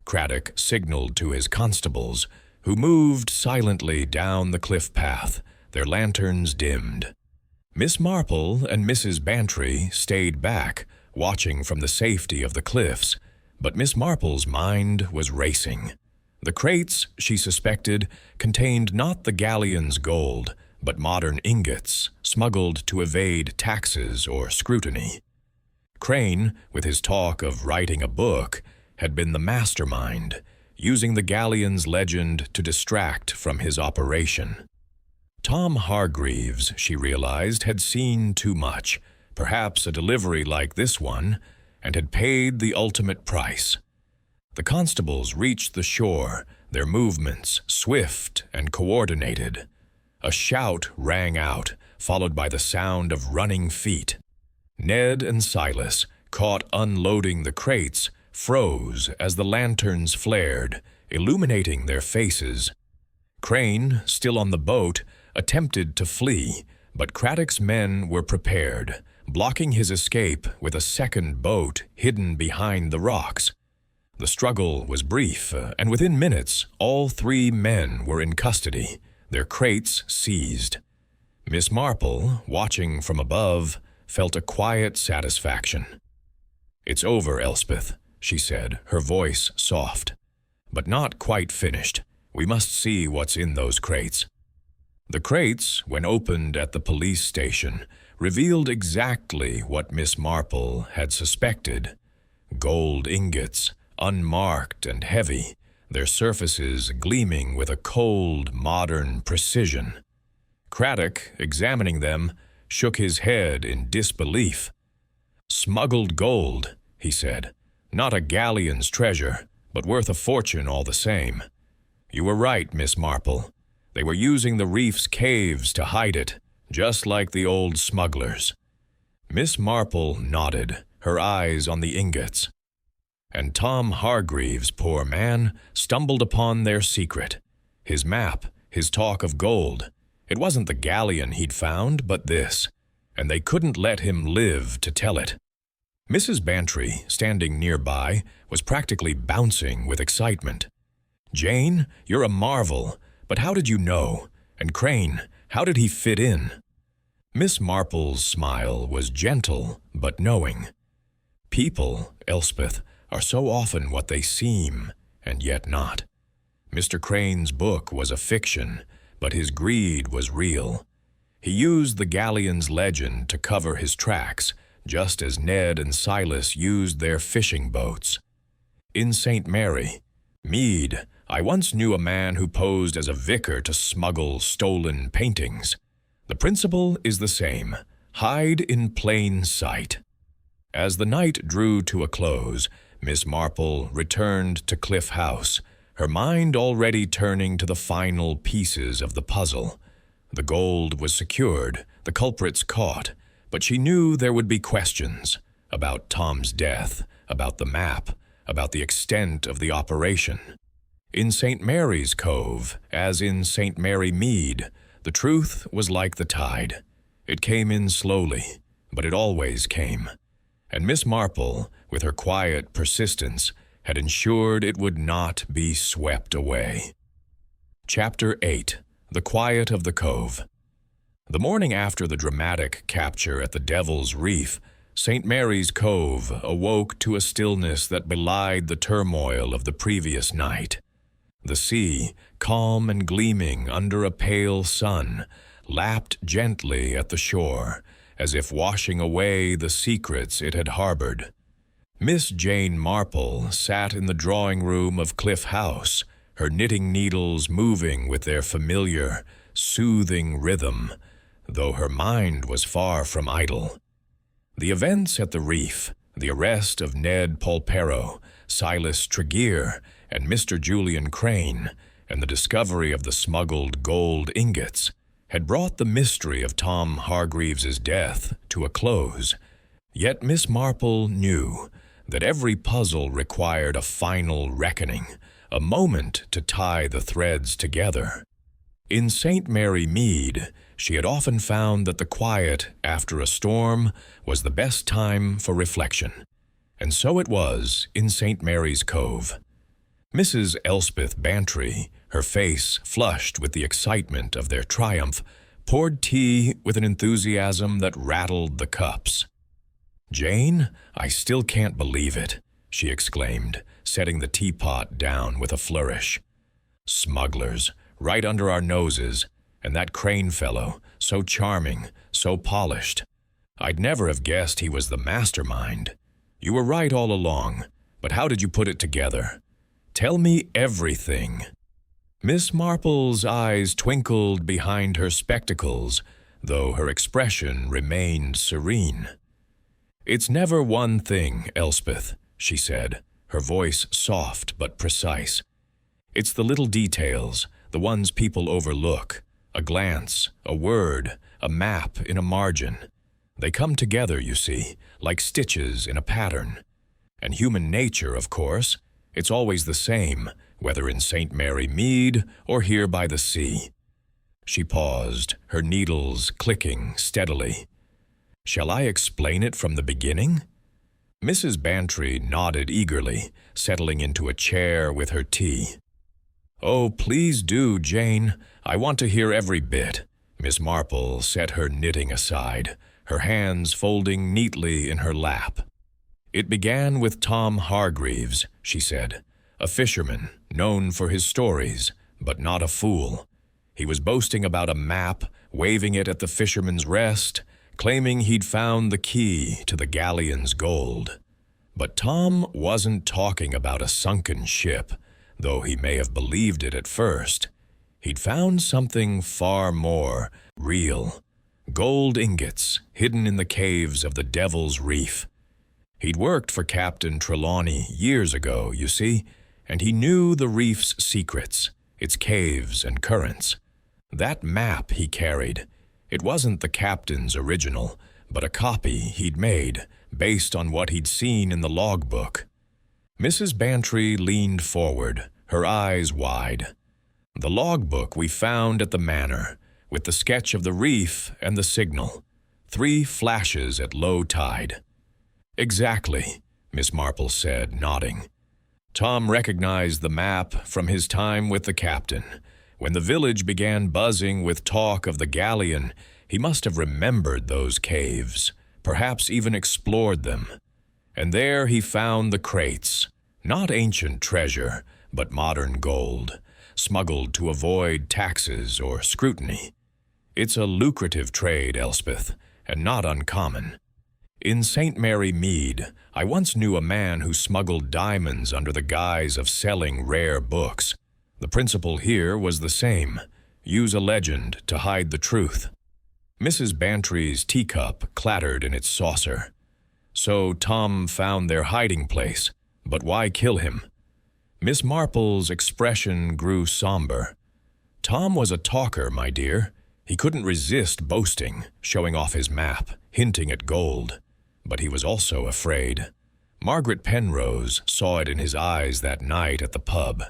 Craddock signaled to his constables, who moved silently down the cliff path, their lanterns dimmed. Miss Marple and Mrs. Bantry stayed back, watching from the safety of the cliffs, but Miss Marple's mind was racing. The crates, she suspected, contained not the galleon's gold, but modern ingots, smuggled to evade taxes or scrutiny. Crane, with his talk of writing a book, had been the mastermind, using the galleon's legend to distract from his operation. Tom Hargreaves, she realized, had seen too much, perhaps a delivery like this one, and had paid the ultimate price. The constables reached the shore, their movements swift and coordinated. A shout rang out, followed by the sound of running feet. Ned and Silas, caught unloading the crates, froze as the lanterns flared, illuminating their faces. Crane, still on the boat, attempted to flee, but Craddock's men were prepared, blocking his escape with a second boat hidden behind the rocks. The struggle was brief, and within minutes, all three men were in custody, their crates seized. Miss Marple, watching from above, felt a quiet satisfaction. "It's over, Elspeth," she said, her voice soft. "But not quite finished. We must see what's in those crates." The crates, when opened at the police station, revealed exactly what Miss Marple had suspected. Gold ingots, unmarked and heavy, their surfaces gleaming with a cold, modern precision. Craddock, examining them, shook his head in disbelief. "Smuggled gold," he said. "Not a galleon's treasure, but worth a fortune all the same. You were right, Miss Marple. They were using the reef's caves to hide it, just like the old smugglers." Miss Marple nodded, her eyes on the ingots. And Tom Hargreaves, poor man, stumbled upon their secret. His map, his talk of gold. It wasn't the galleon he'd found, but this, and they couldn't let him live to tell it. Mrs. Bantry, standing nearby, was practically bouncing with excitement. "Jane, you're a marvel. But how did you know? And Crane, how did he fit in?" Miss Marple's smile was gentle but knowing. "People, Elspeth, are so often what they seem, and yet not. Mr. Crane's book was a fiction, but his greed was real. He used the galleon's legend to cover his tracks, just as Ned and Silas used their fishing boats. In St. Mary, Mead, I once knew a man who posed as a vicar to smuggle stolen paintings. The principle is the same: hide in plain sight. As the night drew to a close, Miss Marple returned to Cliff House, her mind already turning to the final pieces of the puzzle. The gold was secured, the culprits caught, but she knew there would be questions about Tom's death, about the map, about the extent of the operation. In St. Mary's Cove, as in St. Mary Mead, the truth was like the tide. It came in slowly, but it always came. And Miss Marple, with her quiet persistence, had ensured it would not be swept away. Chapter 8. The Quiet of the Cove. The morning after the dramatic capture at the Devil's Reef, St. Mary's Cove awoke to a stillness that belied the turmoil of the previous night. The sea, calm and gleaming under a pale sun, lapped gently at the shore, as if washing away the secrets it had harbored. Miss Jane Marple sat in the drawing-room of Cliff House, her knitting needles moving with their familiar, soothing rhythm, though her mind was far from idle. The events at the reef, the arrest of Ned Polperro, Silas Tregear, and Mr. Julian Crane, and the discovery of the smuggled gold ingots, had brought the mystery of Tom Hargreaves's death to a close. Yet Miss Marple knew that every puzzle required a final reckoning, a moment to tie the threads together. In St. Mary Mead, she had often found that the quiet after a storm was the best time for reflection, and so it was in St. Mary's Cove. Mrs. Elspeth Bantry, her face flushed with the excitement of their triumph, poured tea with an enthusiasm that rattled the cups. "Jane, I still can't believe it," she exclaimed, setting the teapot down with a flourish. "Smugglers, right under our noses, and that Crane fellow, so charming, so polished. I'd never have guessed he was the mastermind. You were right all along, but how did you put it together? Tell me everything." Miss Marple's eyes twinkled behind her spectacles, though her expression remained serene. "It's never one thing, Elspeth," she said, her voice soft but precise. "It's the little details, the ones people overlook. A glance, a word, a map in a margin. They come together, you see, like stitches in a pattern. And human nature, of course, it's always the same, whether in St. Mary Mead or here by the sea." She paused, her needles clicking steadily. "Shall I explain it from the beginning?" Mrs. Bantry nodded eagerly, settling into a chair with her tea. "Oh, please do, Jane. I want to hear every bit." Miss Marple set her knitting aside, her hands folding neatly in her lap. "It began with Tom Hargreaves," she said, "a fisherman, known for his stories, but not a fool. He was boasting about a map, waving it at the Fisherman's Rest, claiming he'd found the key to the galleon's gold. But Tom wasn't talking about a sunken ship, though he may have believed it at first. He'd found something far more real: gold ingots hidden in the caves of the Devil's Reef. He'd worked for Captain Trelawney years ago, you see, and he knew the reef's secrets, its caves and currents. That map he carried, it wasn't the captain's original, but a copy he'd made, based on what he'd seen in the logbook. Mrs. Bantry leaned forward, her eyes wide. "The logbook we found at the manor, with the sketch of the reef and the signal. 3 flashes at low tide." "Exactly," Miss Marple said, nodding. "Tom recognized the map from his time with the captain. When the village began buzzing with talk of the galleon, he must have remembered those caves, perhaps even explored them. And there he found the crates, not ancient treasure, but modern gold, smuggled to avoid taxes or scrutiny. It's a lucrative trade, Elspeth, and not uncommon. In St. Mary Mead, I once knew a man who smuggled diamonds under the guise of selling rare books. The principle here was the same: use a legend to hide the truth. Mrs. Bantry's teacup clattered in its saucer. So Tom found their hiding place, but why kill him? Miss Marple's expression grew somber. Tom was a talker, my dear. He couldn't resist boasting, showing off his map, hinting at gold. But he was also afraid. Margaret Penrose saw it in his eyes that night at the pub.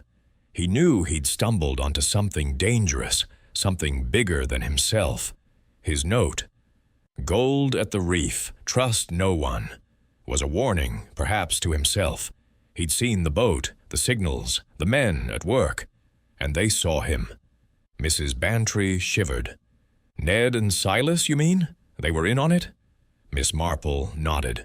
He knew he'd stumbled onto something dangerous, something bigger than himself. His note, "Gold at the reef, trust no one," was a warning, perhaps to himself. He'd seen the boat, the signals, the men at work, and they saw him. Mrs. Bantry shivered. "Ned and Silas, you mean? They were in on it?" Miss Marple nodded.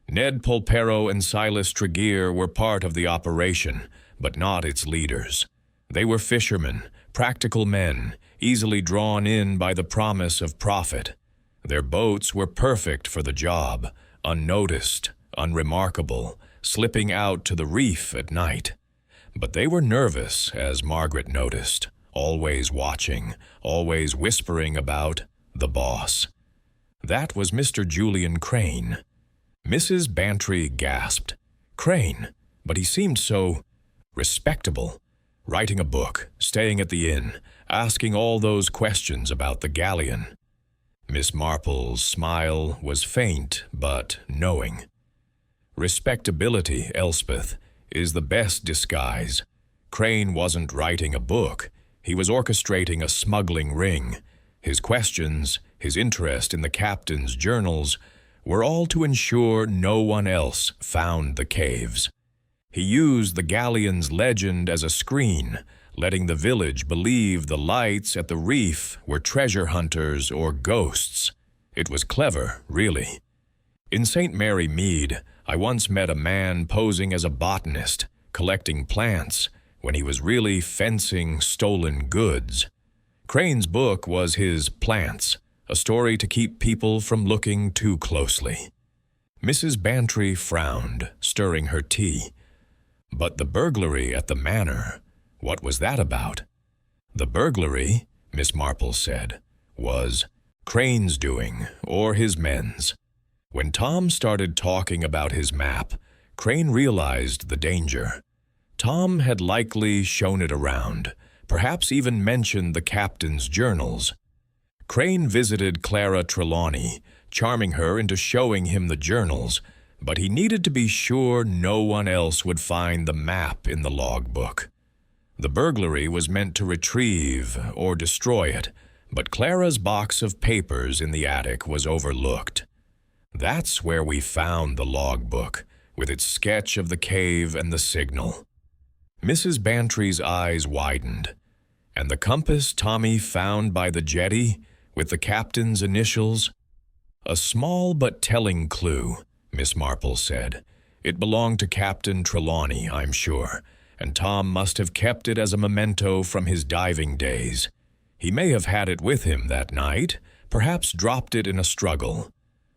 Ned Polperro and Silas Tregear were part of the operation, but not its leaders. They were fishermen, practical men, easily drawn in by the promise of profit. Their boats were perfect for the job, unnoticed, unremarkable, slipping out to the reef at night. But they were nervous, as Margaret noticed, always watching, always whispering about the boss. That was Mr. Julian Crane. Mrs. Bantry gasped. Crane, but he seemed so respectable, writing a book, staying at the inn, asking all those questions about the galleon. Miss Marple's smile was faint but knowing. Respectability, Elspeth, is the best disguise. Crane wasn't writing a book. He was orchestrating a smuggling ring. His questions, his interest in the captain's journals, were all to ensure no one else found the caves. He used the galleon's legend as a screen, letting the village believe the lights at the reef were treasure hunters or ghosts. It was clever, really. In St. Mary Mead, I once met a man posing as a botanist, collecting plants, when he was really fencing stolen goods. Crane's book was his Plants, a story to keep people from looking too closely. Mrs. Bantry frowned, stirring her tea. But the burglary at the manor, what was that about? The burglary, Miss Marple said, was Crane's doing, or his men's. When Tom started talking about his map, Crane realized the danger. Tom had likely shown it around, perhaps even mentioned the captain's journals. Crane visited Clara Trelawney, charming her into showing him the journals, but he needed to be sure no one else would find the map in the logbook. The burglary was meant to retrieve or destroy it, but Clara's box of papers in the attic was overlooked. That's where we found the logbook, with its sketch of the cave and the signal. Mrs. Bantry's eyes widened. And the compass Tommy found by the jetty, with the captain's initials? A small but telling clue, Miss Marple said. It belonged to Captain Trelawney, I'm sure, and Tom must have kept it as a memento from his diving days. He may have had it with him that night, perhaps dropped it in a struggle.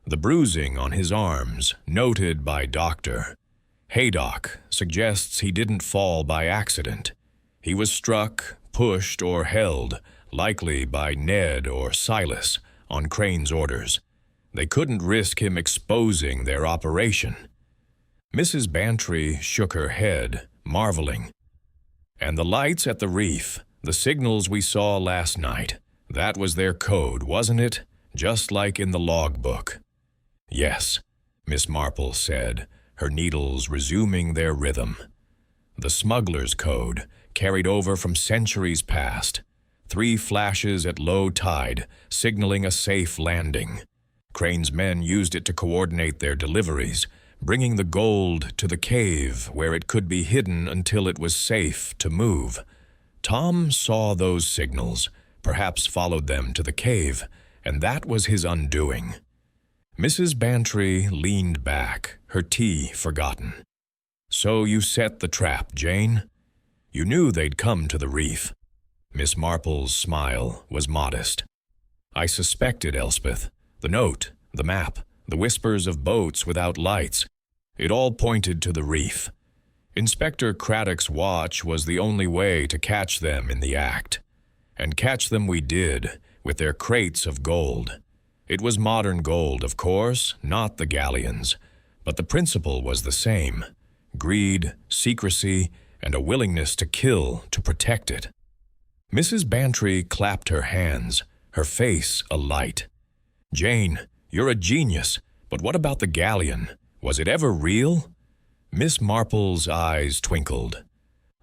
The bruising on his arms, noted by Dr. Haydock, suggests he didn't fall by accident. He was struck, pushed, or held, likely by Ned or Silas, on Crane's orders. They couldn't risk him exposing their operation. Mrs. Bantry shook her head, marveling. And the lights at the reef, the signals we saw last night, that was their code, wasn't it? Just like in the logbook. Yes, Miss Marple said, her needles resuming their rhythm. The smuggler's code, carried over from centuries past. 3 flashes at low tide, signaling a safe landing. Crane's men used it to coordinate their deliveries, bringing the gold to the cave where it could be hidden until it was safe to move. Tom saw those signals, perhaps followed them to the cave, and that was his undoing. Mrs. Bantry leaned back, her tea forgotten. "So you set the trap, Jane? You knew they'd come to the reef." Miss Marple's smile was modest. "I suspected, Elspeth. The note, the map, the whispers of boats without lights. It all pointed to the reef. Inspector Craddock's watch was the only way to catch them in the act. And catch them we did, with their crates of gold. It was modern gold, of course, not the galleons, but the principle was the same: greed, secrecy, and a willingness to kill to protect it." Mrs. Bantry clapped her hands, her face alight. "Jane, you're a genius, but what about the galleon? Was it ever real?" Miss Marple's eyes twinkled.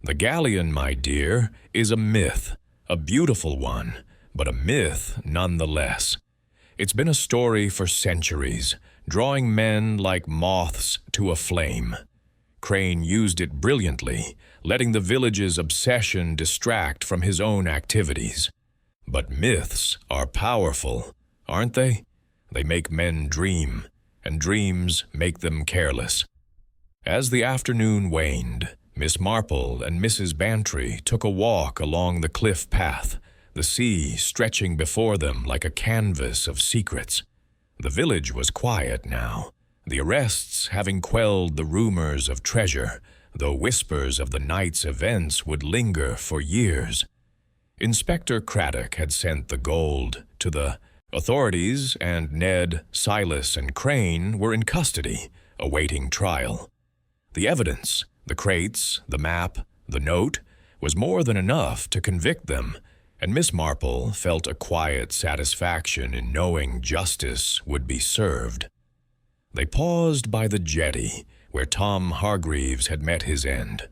"The galleon, my dear, is a myth, a beautiful one, but a myth nonetheless. It's been a story for centuries, drawing men like moths to a flame. Crane used it brilliantly, letting the village's obsession distract from his own activities. But myths are powerful, aren't they? They make men dream, and dreams make them careless." As the afternoon waned, Miss Marple and Mrs. Bantry took a walk along the cliff path, the sea stretching before them like a canvas of secrets. The village was quiet now, the arrests having quelled the rumors of treasure, though whispers of the night's events would linger for years. Inspector Craddock had sent the gold to the authorities, and Ned, Silas, and Crane were in custody, awaiting trial. The evidence, the crates, the map, the note, was more than enough to convict them, and Miss Marple felt a quiet satisfaction in knowing justice would be served. They paused by the jetty, where Tom Hargreaves had met his end.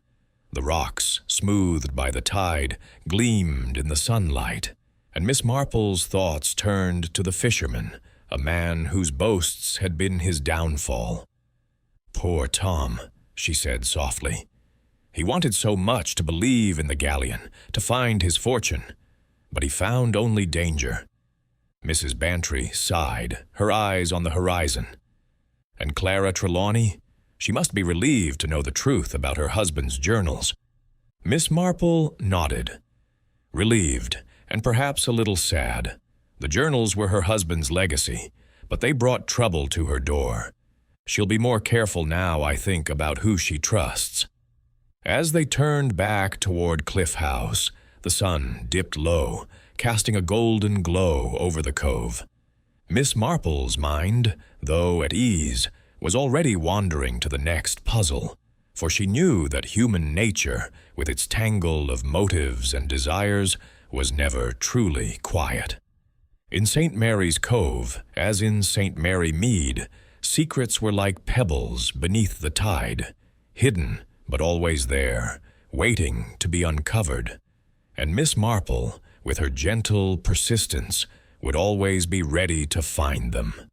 The rocks, smoothed by the tide, gleamed in the sunlight, and Miss Marple's thoughts turned to the fisherman, a man whose boasts had been his downfall. "Poor Tom," she said softly. "He wanted so much to believe in the galleon, to find his fortune, but he found only danger." Mrs. Bantry sighed, her eyes on the horizon. "And Clara Trelawney? She must be relieved to know the truth about her husband's journals." Miss Marple nodded. "Relieved, and perhaps a little sad. The journals were her husband's legacy, but they brought trouble to her door. She'll be more careful now, I think, about who she trusts." As they turned back toward Cliff House, the sun dipped low, casting a golden glow over the cove. Miss Marple's mind, though at ease, was already wandering to the next puzzle, for she knew that human nature, with its tangle of motives and desires, was never truly quiet. In St. Mary's Cove, as in St. Mary Mead, secrets were like pebbles beneath the tide, hidden but always there, waiting to be uncovered. And Miss Marple, with her gentle persistence, would always be ready to find them.